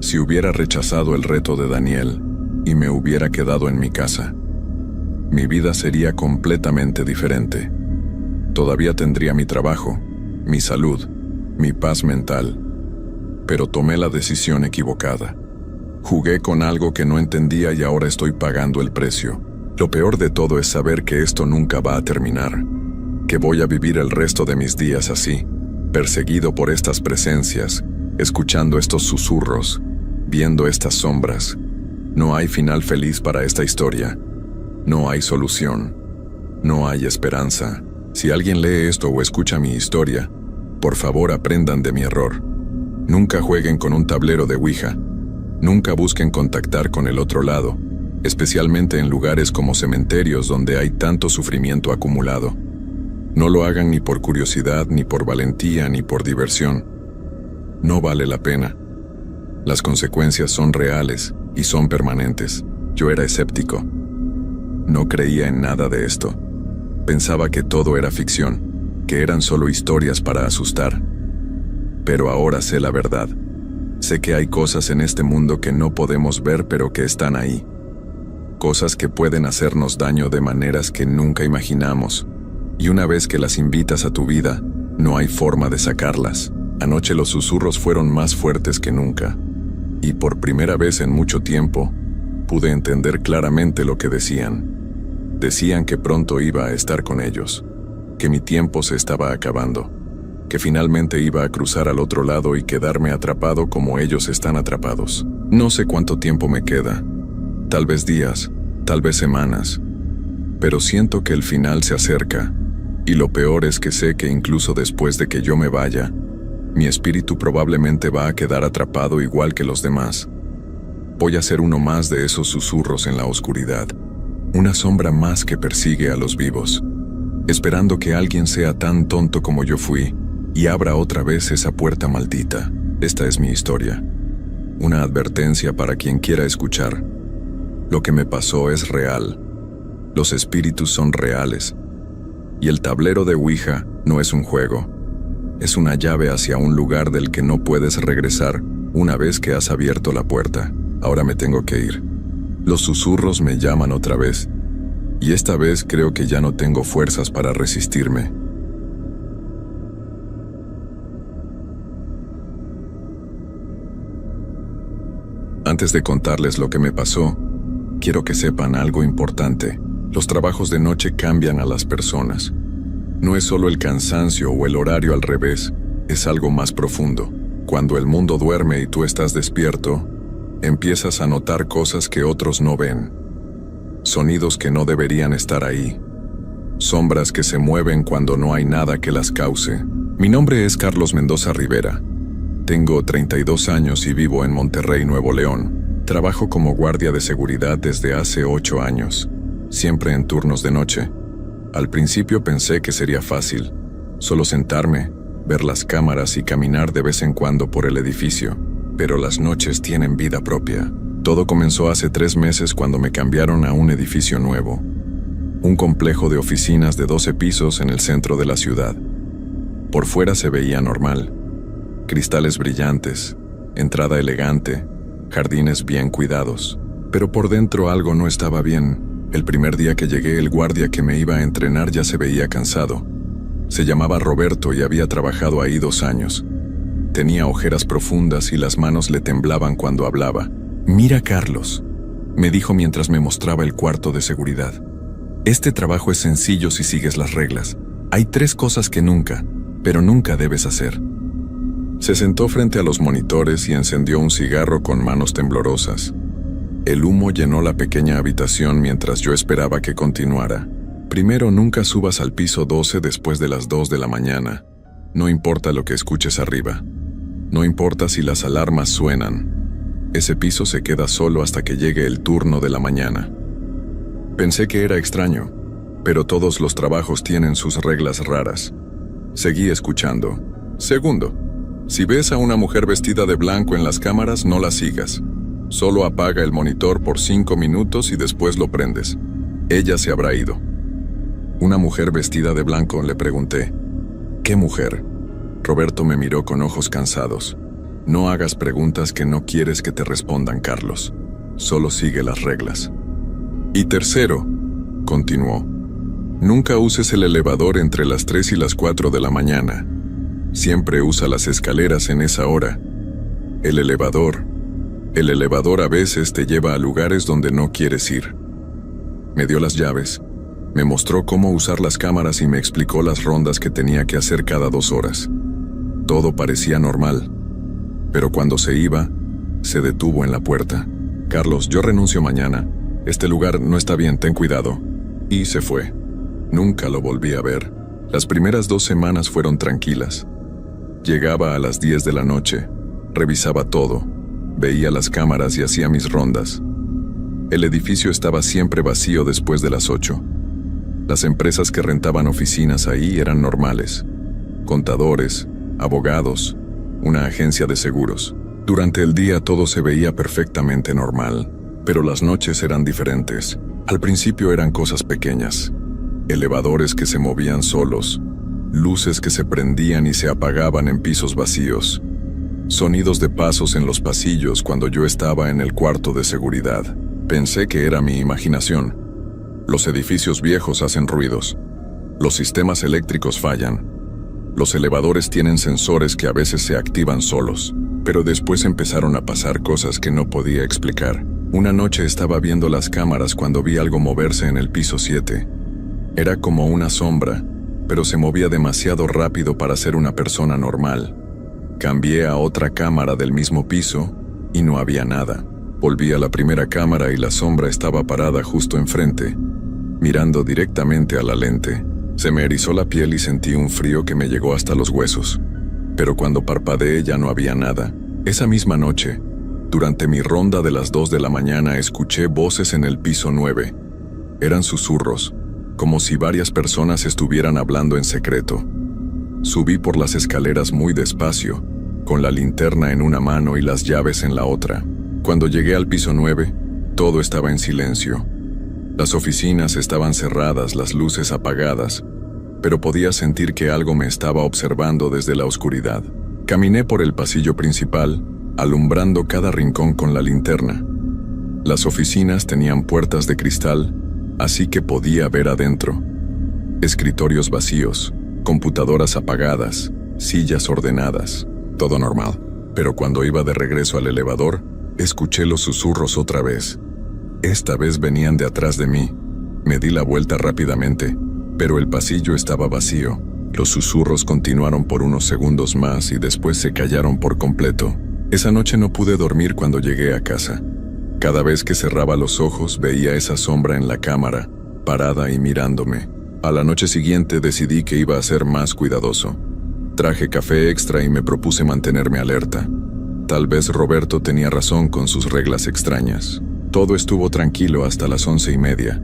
Si hubiera rechazado el reto de Daniel y me hubiera quedado en mi casa. Mi vida sería completamente diferente. Todavía tendría mi trabajo, mi salud, mi paz mental. Pero tomé la decisión equivocada. Jugué con algo que no entendía y ahora estoy pagando el precio. Lo peor de todo es saber que esto nunca va a terminar. Que voy a vivir el resto de mis días así, perseguido por estas presencias, escuchando estos susurros, viendo estas sombras. No hay final feliz para esta historia. No hay solución. No hay esperanza. Si alguien lee esto o escucha mi historia, por favor aprendan de mi error. Nunca jueguen con un tablero de Ouija. Nunca busquen contactar con el otro lado, especialmente en lugares como cementerios donde hay tanto sufrimiento acumulado. No lo hagan ni por curiosidad, ni por valentía, ni por diversión. No vale la pena. Las consecuencias son reales y son permanentes. Yo era escéptico. No creía en nada de esto. Pensaba que todo era ficción, que eran solo historias para asustar. Pero ahora sé la verdad. Sé que hay cosas en este mundo que no podemos ver, pero que están ahí. Cosas que pueden hacernos daño de maneras que nunca imaginamos. Y una vez que las invitas a tu vida, no hay forma de sacarlas. Anoche los susurros fueron más fuertes que nunca. Y por primera vez en mucho tiempo, pude entender claramente lo que decían. Decían que pronto iba a estar con ellos, que mi tiempo se estaba acabando, que finalmente iba a cruzar al otro lado y quedarme atrapado como ellos están atrapados. No sé cuánto tiempo me queda, tal vez días, tal vez semanas, pero siento que el final se acerca, y lo peor es que sé que incluso después de que yo me vaya, mi espíritu probablemente va a quedar atrapado igual que los demás. Voy a ser uno más de esos susurros en la oscuridad. Una sombra más que persigue a los vivos, esperando que alguien sea tan tonto como yo fui y abra otra vez esa puerta maldita. Esta es mi historia. Una advertencia para quien quiera escuchar. Lo que me pasó es real. Los espíritus son reales. Y el tablero de Ouija no es un juego. Es una llave hacia un lugar del que no puedes regresar una vez que has abierto la puerta. Ahora me tengo que ir. Los susurros me llaman otra vez, y esta vez creo que ya no tengo fuerzas para resistirme. Antes de contarles lo que me pasó, quiero que sepan algo importante. Los trabajos de noche cambian a las personas. No es solo el cansancio o el horario al revés, es algo más profundo. Cuando el mundo duerme y tú estás despierto, empiezas a notar cosas que otros no ven. Sonidos que no deberían estar ahí. Sombras que se mueven cuando no hay nada que las cause. Mi nombre es Carlos Mendoza Rivera. Tengo 32 años y vivo en Monterrey, Nuevo León. Trabajo como guardia de seguridad desde hace 8 años, siempre en turnos de noche. Al principio pensé que sería fácil, solo sentarme, ver las cámaras y caminar de vez en cuando por el edificio, pero las noches tienen vida propia. Todo comenzó hace 3 meses cuando me cambiaron a un edificio nuevo, un complejo de oficinas de 12 pisos en el centro de la ciudad. Por fuera se veía normal, cristales brillantes, entrada elegante, jardines bien cuidados, pero por dentro algo no estaba bien. El primer día que llegué, el guardia que me iba a entrenar ya se veía cansado. Se llamaba Roberto y había trabajado ahí 2 años. Tenía ojeras profundas y las manos le temblaban cuando hablaba. «Mira, Carlos», me dijo mientras me mostraba el cuarto de seguridad. «Este trabajo es sencillo si sigues las reglas. Hay 3 cosas que nunca, pero nunca debes hacer». Se sentó frente a los monitores y encendió un cigarro con manos temblorosas. El humo llenó la pequeña habitación mientras yo esperaba que continuara. Primero, nunca subas al piso 12 después de las 2 de la mañana. No importa lo que escuches arriba. No importa si las alarmas suenan. Ese piso se queda solo hasta que llegue el turno de la mañana. Pensé que era extraño, pero todos los trabajos tienen sus reglas raras. Seguí escuchando. Segundo, si ves a una mujer vestida de blanco en las cámaras, no la sigas. Solo apaga el monitor por 5 minutos y después lo prendes. Ella se habrá ido. Una mujer vestida de blanco, le pregunté. ¿Qué mujer? Roberto me miró con ojos cansados. No hagas preguntas que no quieres que te respondan, Carlos. Solo sigue las reglas. Y tercero, continuó, nunca uses el elevador entre las 3 y las 4 de la mañana. Siempre usa las escaleras en esa hora. El elevador a veces te lleva a lugares donde no quieres ir. Me dio las llaves, me mostró cómo usar las cámaras y me explicó las rondas que tenía que hacer cada 2 horas. Todo parecía normal, pero cuando se iba, se detuvo en la puerta. Carlos, yo renuncio mañana. Este lugar no está bien, ten cuidado. Y se fue. Nunca lo volví a ver. Las primeras 2 semanas fueron tranquilas. Llegaba a las 10 de la noche, revisaba todo, veía las cámaras y hacía mis rondas. El edificio estaba siempre vacío después de las 8. Las empresas que rentaban oficinas ahí eran normales. Contadores, abogados, una agencia de seguros. Durante el día todo se veía perfectamente normal, pero las noches eran diferentes. Al principio eran cosas pequeñas. Elevadores que se movían solos, luces que se prendían y se apagaban en pisos vacíos, sonidos de pasos en los pasillos cuando yo estaba en el cuarto de seguridad. Pensé que era mi imaginación. Los edificios viejos hacen ruidos. Los sistemas eléctricos fallan. Los elevadores tienen sensores que a veces se activan solos. Pero después empezaron a pasar cosas que no podía explicar. Una noche estaba viendo las cámaras cuando vi algo moverse en el piso 7. Era como una sombra, pero se movía demasiado rápido para ser una persona normal. Cambié a otra cámara del mismo piso y no había nada. Volví a la primera cámara y la sombra estaba parada justo enfrente, mirando directamente a la lente. Se me erizó la piel y sentí un frío que me llegó hasta los huesos. Pero cuando parpadeé ya no había nada. Esa misma noche, durante mi ronda de las 2 de la mañana, escuché voces en el piso 9. Eran susurros, como si varias personas estuvieran hablando en secreto. Subí por las escaleras muy despacio, con la linterna en una mano y las llaves en la otra. Cuando llegué al piso 9, todo estaba en silencio. Las oficinas estaban cerradas, las luces apagadas, pero podía sentir que algo me estaba observando desde la oscuridad. Caminé por el pasillo principal, alumbrando cada rincón con la linterna. Las oficinas tenían puertas de cristal, así que podía ver adentro. Escritorios vacíos, computadoras apagadas, sillas ordenadas, todo normal. Pero cuando iba de regreso al elevador, escuché los susurros otra vez. Esta vez venían de atrás de mí. Me di la vuelta rápidamente, pero el pasillo estaba vacío. Los susurros continuaron por unos segundos más y después se callaron por completo. Esa noche no pude dormir cuando llegué a casa. Cada vez que cerraba los ojos veía esa sombra en la cámara, parada y mirándome. A la noche siguiente decidí que iba a ser más cuidadoso. Traje café extra y me propuse mantenerme alerta. Tal vez Roberto tenía razón con sus reglas extrañas. Todo estuvo tranquilo hasta las 11:30.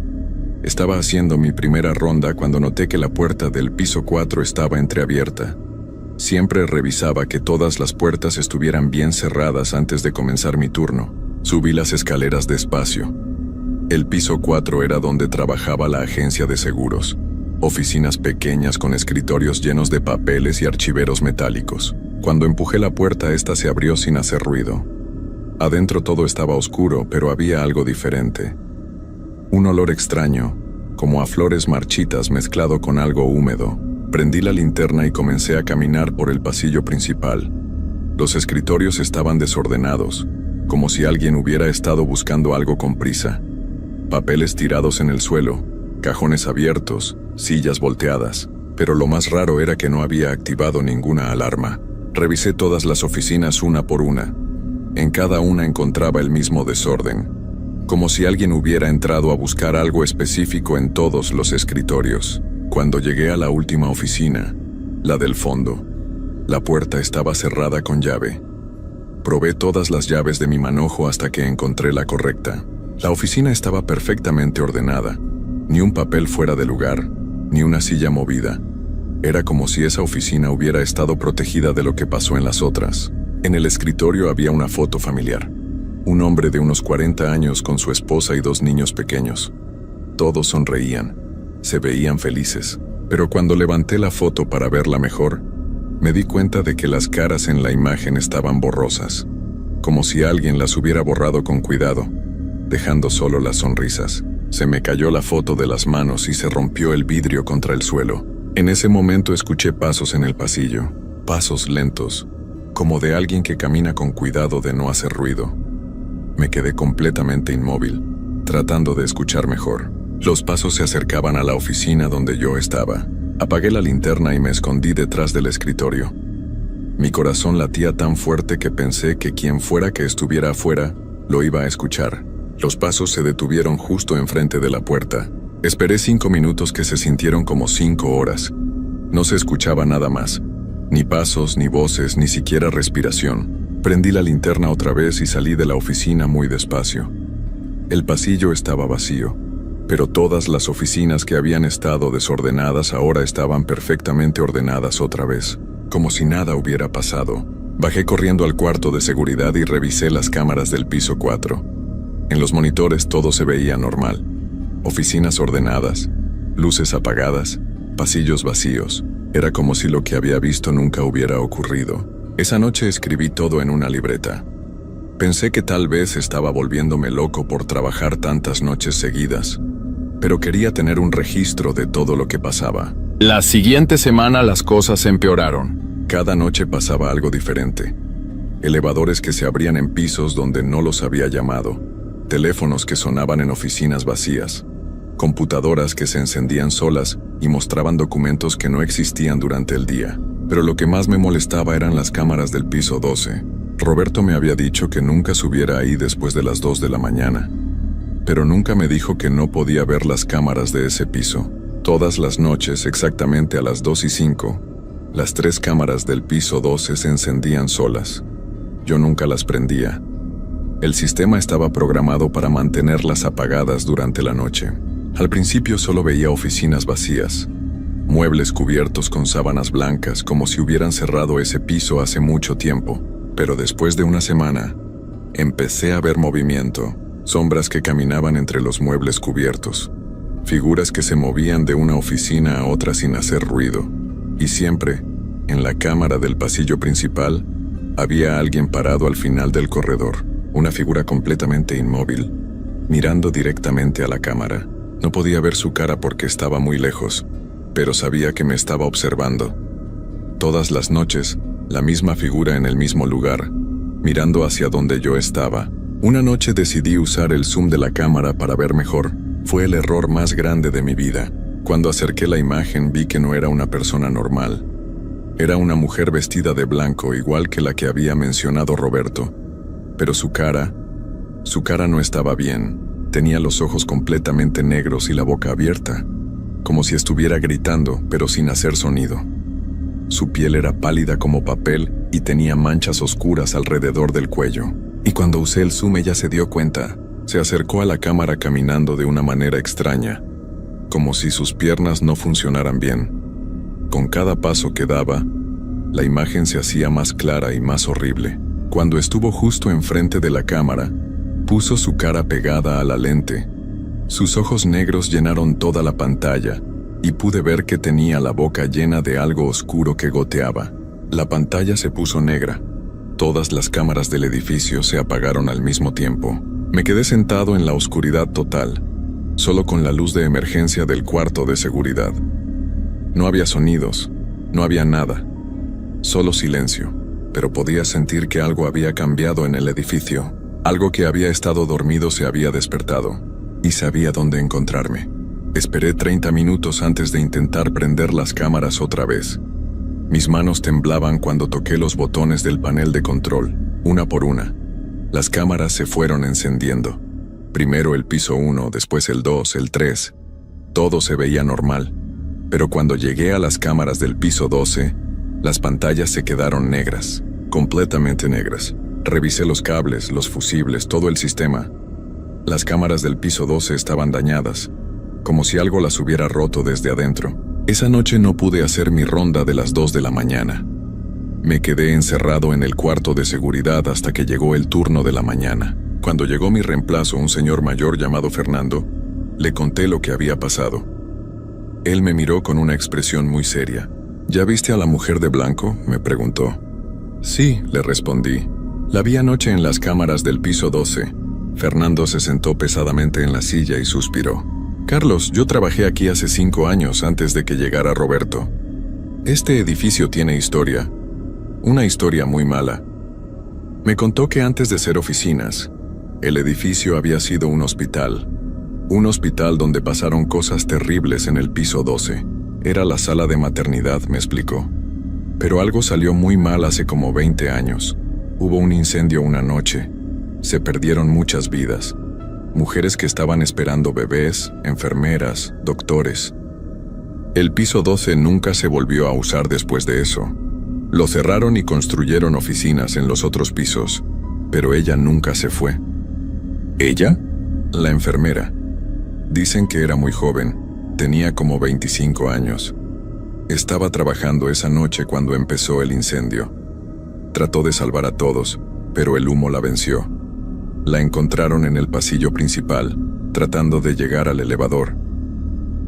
Estaba haciendo mi primera ronda cuando noté que la puerta del piso 4 estaba entreabierta. Siempre revisaba que todas las puertas estuvieran bien cerradas antes de comenzar mi turno. Subí las escaleras despacio. El piso 4 era donde trabajaba la agencia de seguros. Oficinas pequeñas con escritorios llenos de papeles y archiveros metálicos. Cuando empujé la puerta, esta se abrió sin hacer ruido. Adentro todo estaba oscuro, pero había algo diferente. Un olor extraño, como a flores marchitas mezclado con algo húmedo. Prendí la linterna y comencé a caminar por el pasillo principal. Los escritorios estaban desordenados, como si alguien hubiera estado buscando algo con prisa. Papeles tirados en el suelo, cajones abiertos, sillas volteadas. Pero lo más raro era que no había activado ninguna alarma. Revisé todas las oficinas una por una. En cada una encontraba el mismo desorden, como si alguien hubiera entrado a buscar algo específico en todos los escritorios. Cuando llegué a la última oficina, la del fondo, la puerta estaba cerrada con llave. Probé todas las llaves de mi manojo hasta que encontré la correcta. La oficina estaba perfectamente ordenada, ni un papel fuera de lugar, ni una silla movida. Era como si esa oficina hubiera estado protegida de lo que pasó en las otras. En el escritorio había una foto familiar. Un hombre de unos 40 años con su esposa y 2 niños pequeños. Todos sonreían, se veían felices. Pero cuando levanté la foto para verla mejor, me di cuenta de que las caras en la imagen estaban borrosas, como si alguien las hubiera borrado con cuidado, dejando solo las sonrisas. Se me cayó la foto de las manos y se rompió el vidrio contra el suelo. En ese momento escuché pasos en el pasillo, pasos lentos, como de alguien que camina con cuidado de no hacer ruido. Me quedé completamente inmóvil, tratando de escuchar mejor. Los pasos se acercaban a la oficina donde yo estaba. Apagué la linterna y me escondí detrás del escritorio. Mi corazón latía tan fuerte que pensé que quien fuera que estuviera afuera lo iba a escuchar. Los pasos se detuvieron justo enfrente de la puerta. Esperé 5 minutos que se sintieron como 5 horas. No se escuchaba nada más. Ni pasos, ni voces, ni siquiera respiración. Prendí la linterna otra vez y salí de la oficina muy despacio. El pasillo estaba vacío, pero todas las oficinas que habían estado desordenadas ahora estaban perfectamente ordenadas otra vez, como si nada hubiera pasado. Bajé corriendo al cuarto de seguridad y revisé las cámaras del piso 4. En los monitores todo se veía normal. Oficinas ordenadas, luces apagadas, pasillos vacíos. Era como si lo que había visto nunca hubiera ocurrido. Esa noche escribí todo en una libreta. Pensé que tal vez estaba volviéndome loco por trabajar tantas noches seguidas, pero quería tener un registro de todo lo que pasaba. La siguiente semana las cosas empeoraron. Cada noche pasaba algo diferente. Elevadores que se abrían en pisos donde no los había llamado. Teléfonos que sonaban en oficinas vacías. Computadoras que se encendían solas y mostraban documentos que no existían durante el día. Pero lo que más me molestaba eran las cámaras del piso 12. Roberto me había dicho que nunca subiera ahí después de las 2 de la mañana. Pero nunca me dijo que no podía ver las cámaras de ese piso. Todas las noches, exactamente a las 2:05, las 3 cámaras del piso 12 se encendían solas. Yo nunca las prendía. El sistema estaba programado para mantenerlas apagadas durante la noche. Al principio solo veía oficinas vacías, muebles cubiertos con sábanas blancas como si hubieran cerrado ese piso hace mucho tiempo. Pero después de una semana, empecé a ver movimiento, sombras que caminaban entre los muebles cubiertos, figuras que se movían de una oficina a otra sin hacer ruido. Y siempre, en la cámara del pasillo principal, había alguien parado al final del corredor, una figura completamente inmóvil, mirando directamente a la cámara. No podía ver su cara porque estaba muy lejos, pero sabía que me estaba observando. Todas las noches, la misma figura en el mismo lugar, mirando hacia donde yo estaba. Una noche decidí usar el zoom de la cámara para ver mejor. Fue el error más grande de mi vida. Cuando acerqué la imagen vi que no era una persona normal. Era una mujer vestida de blanco, igual que la que había mencionado Roberto. Pero su cara no estaba bien. Tenía los ojos completamente negros y la boca abierta, como si estuviera gritando, pero sin hacer sonido. Su piel era pálida como papel y tenía manchas oscuras alrededor del cuello. Y cuando usé el zoom ella se dio cuenta. Se acercó a la cámara caminando de una manera extraña, como si sus piernas no funcionaran bien. Con cada paso que daba, la imagen se hacía más clara y más horrible. Cuando estuvo justo enfrente de la cámara, puso su cara pegada a la lente. Sus ojos negros llenaron toda la pantalla y pude ver que tenía la boca llena de algo oscuro que goteaba. La pantalla se puso negra. Todas las cámaras del edificio se apagaron al mismo tiempo. Me quedé sentado en la oscuridad total, solo con la luz de emergencia del cuarto de seguridad. No había sonidos, no había nada, solo silencio, pero podía sentir que algo había cambiado en el edificio. Algo que había estado dormido se había despertado, y sabía dónde encontrarme. Esperé 30 minutos antes de intentar prender las cámaras otra vez. Mis manos temblaban cuando toqué los botones del panel de control, una por una. Las cámaras se fueron encendiendo. Primero el piso 1, después el 2, el 3. Todo se veía normal. Pero cuando llegué a las cámaras del piso 12, las pantallas se quedaron negras, completamente negras. Revisé los cables, los fusibles, todo el sistema. Las cámaras del piso 12 estaban dañadas, como si algo las hubiera roto desde adentro. Esa noche no pude hacer mi ronda de las 2 de la mañana. Me quedé encerrado en el cuarto de seguridad hasta que llegó el turno de la mañana. Cuando llegó mi reemplazo, un señor mayor llamado Fernando, le conté lo que había pasado. Él me miró con una expresión muy seria. ¿Ya viste a la mujer de blanco?, me preguntó. Sí, le respondí. La vi anoche en las cámaras del piso 12. Fernando se sentó pesadamente en la silla y suspiró. Carlos, yo trabajé aquí hace 5 años antes de que llegara Roberto. Este edificio tiene historia. Una historia muy mala. Me contó que antes de ser oficinas, el edificio había sido un hospital. Un hospital donde pasaron cosas terribles en el piso 12. Era la sala de maternidad, me explicó. Pero algo salió muy mal hace como 20 años. Hubo un incendio una noche. Se perdieron muchas vidas. Mujeres que estaban esperando bebés, enfermeras, doctores. El piso 12 nunca se volvió a usar después de eso. Lo cerraron y construyeron oficinas en los otros pisos, pero ella nunca se fue. ¿Ella? La enfermera. Dicen que era muy joven, tenía como 25 años. Estaba trabajando esa noche cuando empezó el incendio. Trató de salvar a todos, pero el humo la venció. La encontraron en el pasillo principal, tratando de llegar al elevador.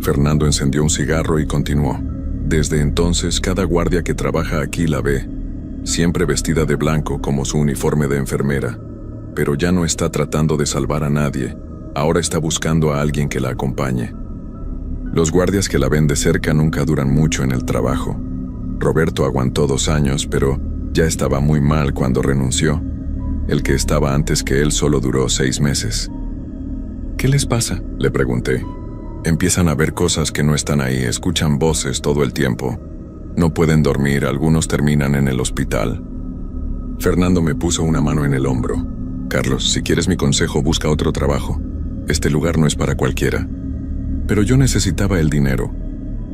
Fernando encendió un cigarro y continuó. Desde entonces, cada guardia que trabaja aquí la ve, siempre vestida de blanco como su uniforme de enfermera. Pero ya no está tratando de salvar a nadie, ahora está buscando a alguien que la acompañe. Los guardias que la ven de cerca nunca duran mucho en el trabajo. Roberto aguantó 2 años, pero ya estaba muy mal cuando renunció. El que estaba antes que él solo duró 6 meses. ¿Qué les pasa?, le pregunté. Empiezan a ver cosas que no están ahí, escuchan voces todo el tiempo. No pueden dormir, algunos terminan en el hospital. Fernando me puso una mano en el hombro. Carlos, si quieres mi consejo, busca otro trabajo. Este lugar no es para cualquiera. Pero yo necesitaba el dinero.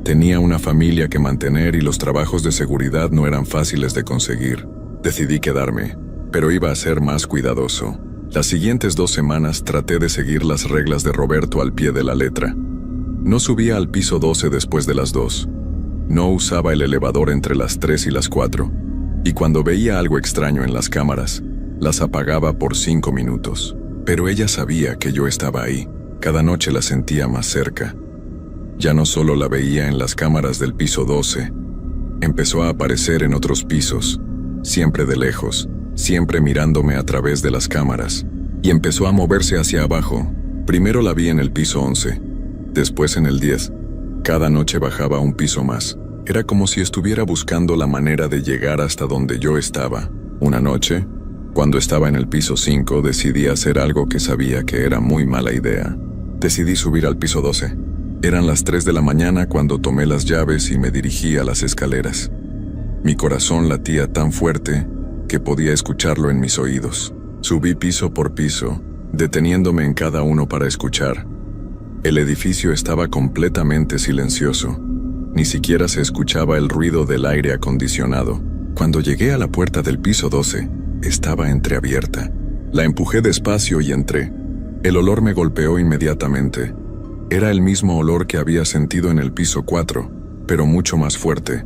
Tenía una familia que mantener y los trabajos de seguridad no eran fáciles de conseguir. Decidí quedarme, pero iba a ser más cuidadoso. Las siguientes 2 semanas traté de seguir las reglas de Roberto al pie de la letra. No subía al piso 12 después de las 2. No usaba el elevador entre las 3 y las 4. Y cuando veía algo extraño en las cámaras, las apagaba por 5 minutos. Pero ella sabía que yo estaba ahí. Cada noche la sentía más cerca. Ya no solo la veía en las cámaras del piso 12, empezó a aparecer en otros pisos, siempre de lejos, siempre mirándome a través de las cámaras, y empezó a moverse hacia abajo, Primero la vi en el piso 11, después en el 10. Cada noche bajaba un piso más. Era como si estuviera buscando la manera de llegar hasta donde yo estaba. Una noche, cuando estaba en el piso 5, decidí hacer algo que sabía que era muy mala idea. Decidí subir al piso 12. Eran las 3 de la mañana cuando tomé las llaves y me dirigí a las escaleras. Mi corazón latía tan fuerte que podía escucharlo en mis oídos. Subí piso por piso, deteniéndome en cada uno para escuchar. El edificio estaba completamente silencioso. Ni siquiera se escuchaba el ruido del aire acondicionado. Cuando llegué a la puerta del piso 12, estaba entreabierta. La empujé despacio y entré. El olor me golpeó inmediatamente. Era el mismo olor que había sentido en el piso 4, pero mucho más fuerte.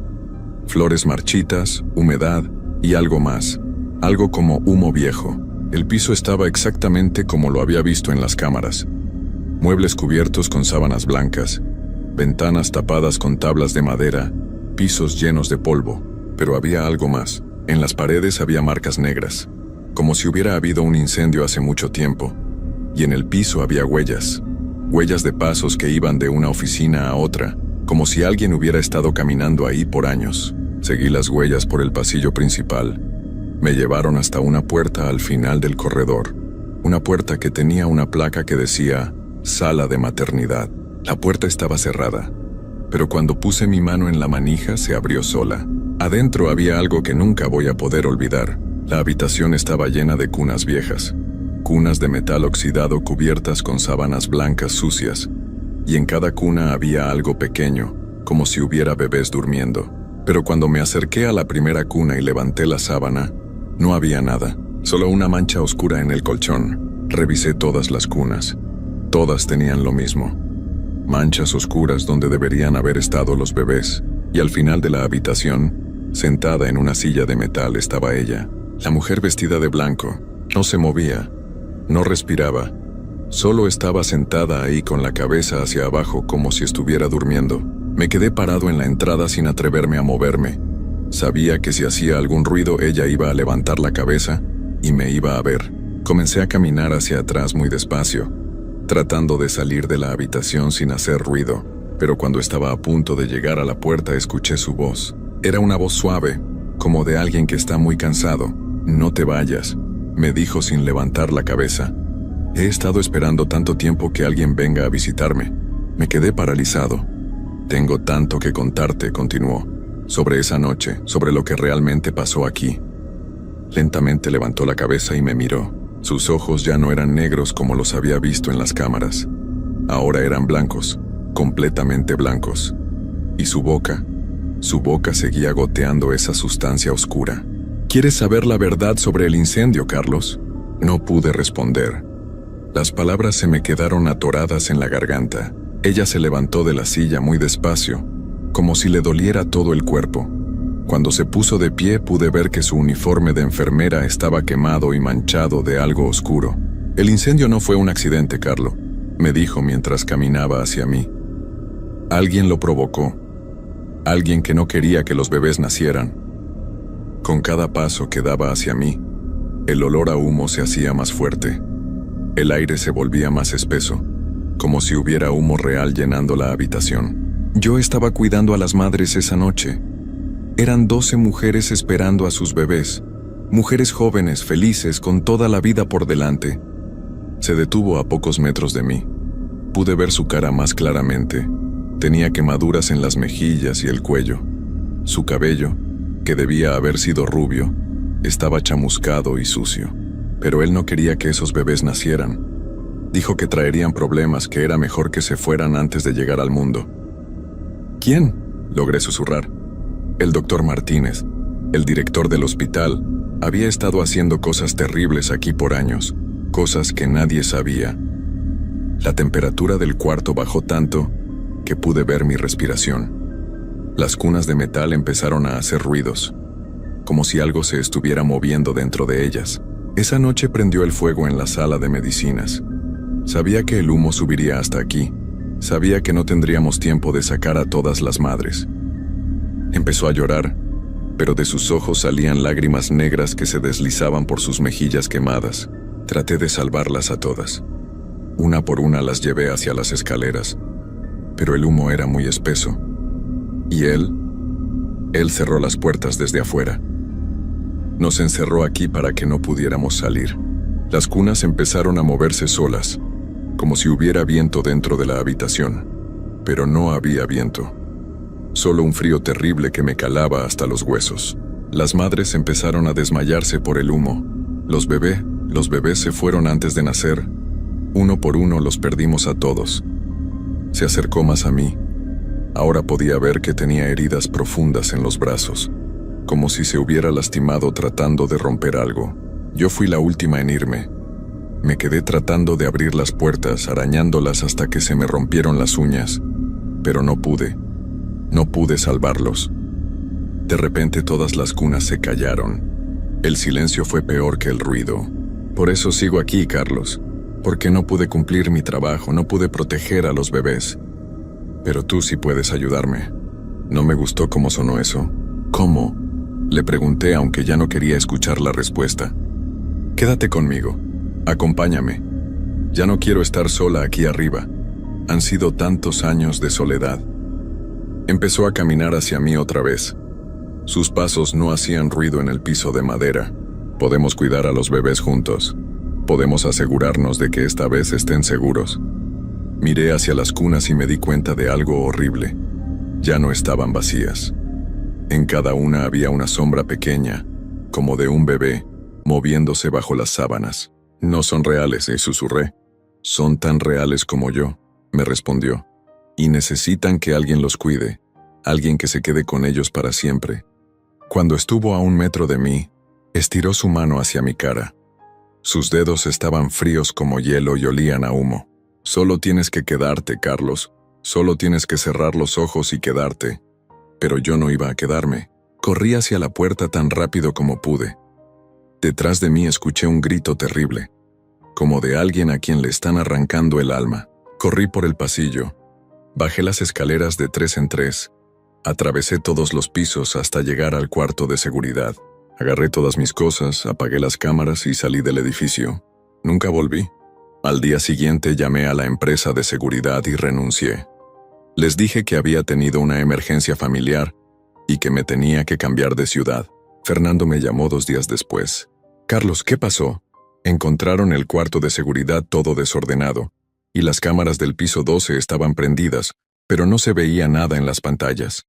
Flores marchitas, humedad y algo más. Algo como humo viejo. El piso estaba exactamente como lo había visto en las cámaras. Muebles cubiertos con sábanas blancas, ventanas tapadas con tablas de madera, pisos llenos de polvo. Pero había algo más. En las paredes había marcas negras, como si hubiera habido un incendio hace mucho tiempo. Y en el piso había huellas. Huellas de pasos que iban de una oficina a otra, como si alguien hubiera estado caminando ahí por años. Seguí las huellas por el pasillo principal. Me llevaron hasta una puerta al final del corredor. Una puerta que tenía una placa que decía Sala de Maternidad. La puerta estaba cerrada, pero cuando puse mi mano en la manija se abrió sola. Adentro había algo que nunca voy a poder olvidar. La habitación estaba llena de cunas viejas. Cunas de metal oxidado cubiertas con sábanas blancas sucias. Y en cada cuna había algo pequeño, como si hubiera bebés durmiendo. Pero cuando me acerqué a la primera cuna y levanté la sábana, no había nada, solo una mancha oscura en el colchón. Revisé todas las cunas. Todas tenían lo mismo. Manchas oscuras donde deberían haber estado los bebés. Y al final de la habitación, sentada en una silla de metal, estaba ella. La mujer vestida de blanco. No se movía. No respiraba. Solo estaba sentada ahí con la cabeza hacia abajo como si estuviera durmiendo. Me quedé parado en la entrada sin atreverme a moverme. Sabía que si hacía algún ruido ella iba a levantar la cabeza y me iba a ver. Comencé a caminar hacia atrás muy despacio, tratando de salir de la habitación sin hacer ruido. Pero cuando estaba a punto de llegar a la puerta escuché su voz. Era una voz suave, como de alguien que está muy cansado. «No te vayas», me dijo sin levantar la cabeza. «He estado esperando tanto tiempo que alguien venga a visitarme». Me quedé paralizado. «Tengo tanto que contarte», continuó, «sobre esa noche, sobre lo que realmente pasó aquí». Lentamente levantó la cabeza y me miró. Sus ojos ya no eran negros como los había visto en las cámaras. Ahora eran blancos, completamente blancos. Y su boca seguía goteando esa sustancia oscura. «¿Quieres saber la verdad sobre el incendio, Carlos?». No pude responder. Las palabras se me quedaron atoradas en la garganta. Ella se levantó de la silla muy despacio, como si le doliera todo el cuerpo. Cuando se puso de pie pude ver que su uniforme de enfermera estaba quemado y manchado de algo oscuro. «El incendio no fue un accidente, Carlo», me dijo mientras caminaba hacia mí. «Alguien lo provocó. Alguien que no quería que los bebés nacieran». Con cada paso que daba hacia mí, el olor a humo se hacía más fuerte. El aire se volvía más espeso, como si hubiera humo real llenando la habitación. Yo estaba cuidando a las madres esa noche. Eran 12 mujeres esperando a sus bebés, mujeres jóvenes, felices, con toda la vida por delante. Se detuvo a pocos metros de mí. Pude ver su cara más claramente. Tenía quemaduras en las mejillas y el cuello. Su cabello, que debía haber sido rubio, estaba chamuscado y sucio. Pero él no quería que esos bebés nacieran. Dijo que traerían problemas, que era mejor que se fueran antes de llegar al mundo. «¿Quién?», logré susurrar. «El doctor Martínez, el director del hospital, había estado haciendo cosas terribles aquí por años, cosas que nadie sabía». La temperatura del cuarto bajó tanto que pude ver mi respiración. Las cunas de metal empezaron a hacer ruidos, como si algo se estuviera moviendo dentro de ellas. Esa noche prendió el fuego en la sala de medicinas. Sabía que el humo subiría hasta aquí. Sabía que no tendríamos tiempo de sacar a todas las madres. Empezó a llorar, pero de sus ojos salían lágrimas negras que se deslizaban por sus mejillas quemadas. Traté de salvarlas a todas. Una por una las llevé hacia las escaleras, pero el humo era muy espeso. Y él cerró las puertas desde afuera. Nos encerró aquí para que no pudiéramos salir. Las cunas empezaron a moverse solas, como si hubiera viento dentro de la habitación, pero no había viento. Solo un frío terrible que me calaba hasta los huesos. Las madres empezaron a desmayarse por el humo. Los bebés se fueron antes de nacer. Uno por uno los perdimos a todos. Se acercó más a mí. Ahora podía ver que tenía heridas profundas en los brazos, como si se hubiera lastimado tratando de romper algo. Yo fui la última en irme. Me quedé tratando de abrir las puertas, arañándolas hasta que se me rompieron las uñas, pero no pude. No pude salvarlos. De repente todas las cunas se callaron. El silencio fue peor que el ruido. Por eso sigo aquí, Carlos, porque no pude cumplir mi trabajo, no pude proteger a los bebés. Pero tú sí puedes ayudarme. No me gustó cómo sonó eso. ¿Cómo? Le pregunté, aunque ya no quería escuchar la respuesta. Quédate conmigo. Acompáñame. Ya no quiero estar sola aquí arriba. Han sido tantos años de soledad. Empezó a caminar hacia mí otra vez. Sus pasos no hacían ruido en el piso de madera. Podemos cuidar a los bebés juntos. Podemos asegurarnos de que esta vez estén seguros. Miré hacia las cunas y me di cuenta de algo horrible. Ya no estaban vacías. En cada una había una sombra pequeña, como de un bebé, moviéndose bajo las sábanas. No son reales, susurré. Son tan reales como yo, me respondió. Y necesitan que alguien los cuide, alguien que se quede con ellos para siempre. Cuando estuvo a 1 metro de mí, estiró su mano hacia mi cara. Sus dedos estaban fríos como hielo y olían a humo. Solo tienes que quedarte, Carlos. Solo tienes que cerrar los ojos y quedarte. Pero yo no iba a quedarme. Corrí hacia la puerta tan rápido como pude. Detrás de mí escuché un grito terrible, como de alguien a quien le están arrancando el alma. Corrí por el pasillo. Bajé las escaleras de 3 en 3. Atravesé todos los pisos hasta llegar al cuarto de seguridad. Agarré todas mis cosas, apagué las cámaras y salí del edificio. Nunca volví. Al día siguiente llamé a la empresa de seguridad y renuncié. Les dije que había tenido una emergencia familiar y que me tenía que cambiar de ciudad. Fernando me llamó 2 días después. Carlos, ¿qué pasó? Encontraron el cuarto de seguridad todo desordenado y las cámaras del piso 12 estaban prendidas, pero no se veía nada en las pantallas.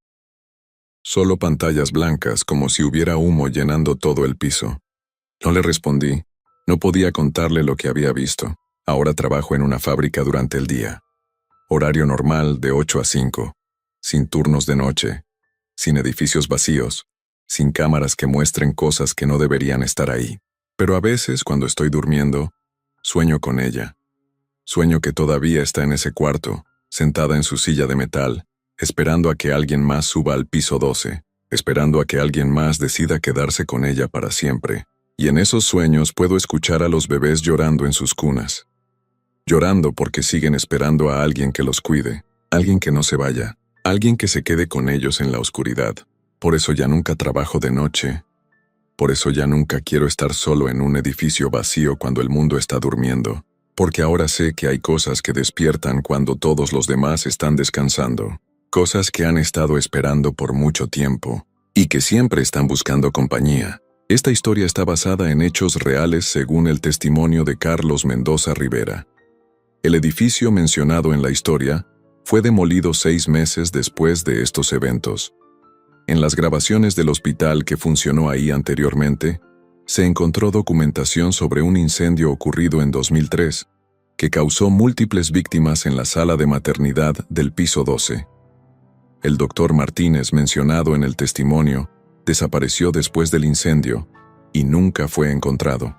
Solo pantallas blancas, como si hubiera humo llenando todo el piso. No le respondí. No podía contarle lo que había visto. Ahora trabajo en una fábrica durante el día. Horario normal de 8 a 5. Sin turnos de noche. Sin edificios vacíos. Sin cámaras que muestren cosas que no deberían estar ahí. Pero a veces, cuando estoy durmiendo, sueño con ella. Sueño que todavía está en ese cuarto, sentada en su silla de metal, esperando a que alguien más suba al piso 12, esperando a que alguien más decida quedarse con ella para siempre. Y en esos sueños puedo escuchar a los bebés llorando en sus cunas. Llorando porque siguen esperando a alguien que los cuide, alguien que no se vaya, alguien que se quede con ellos en la oscuridad. Por eso ya nunca trabajo de noche. Por eso ya nunca quiero estar solo en un edificio vacío cuando el mundo está durmiendo. Porque ahora sé que hay cosas que despiertan cuando todos los demás están descansando. Cosas que han estado esperando por mucho tiempo y que siempre están buscando compañía. Esta historia está basada en hechos reales según el testimonio de Carlos Mendoza Rivera. El edificio mencionado en la historia fue demolido 6 meses después de estos eventos. En las grabaciones del hospital que funcionó ahí anteriormente, se encontró documentación sobre un incendio ocurrido en 2003, que causó múltiples víctimas en la sala de maternidad del piso 12. El doctor Martínez, mencionado en el testimonio, desapareció después del incendio y nunca fue encontrado.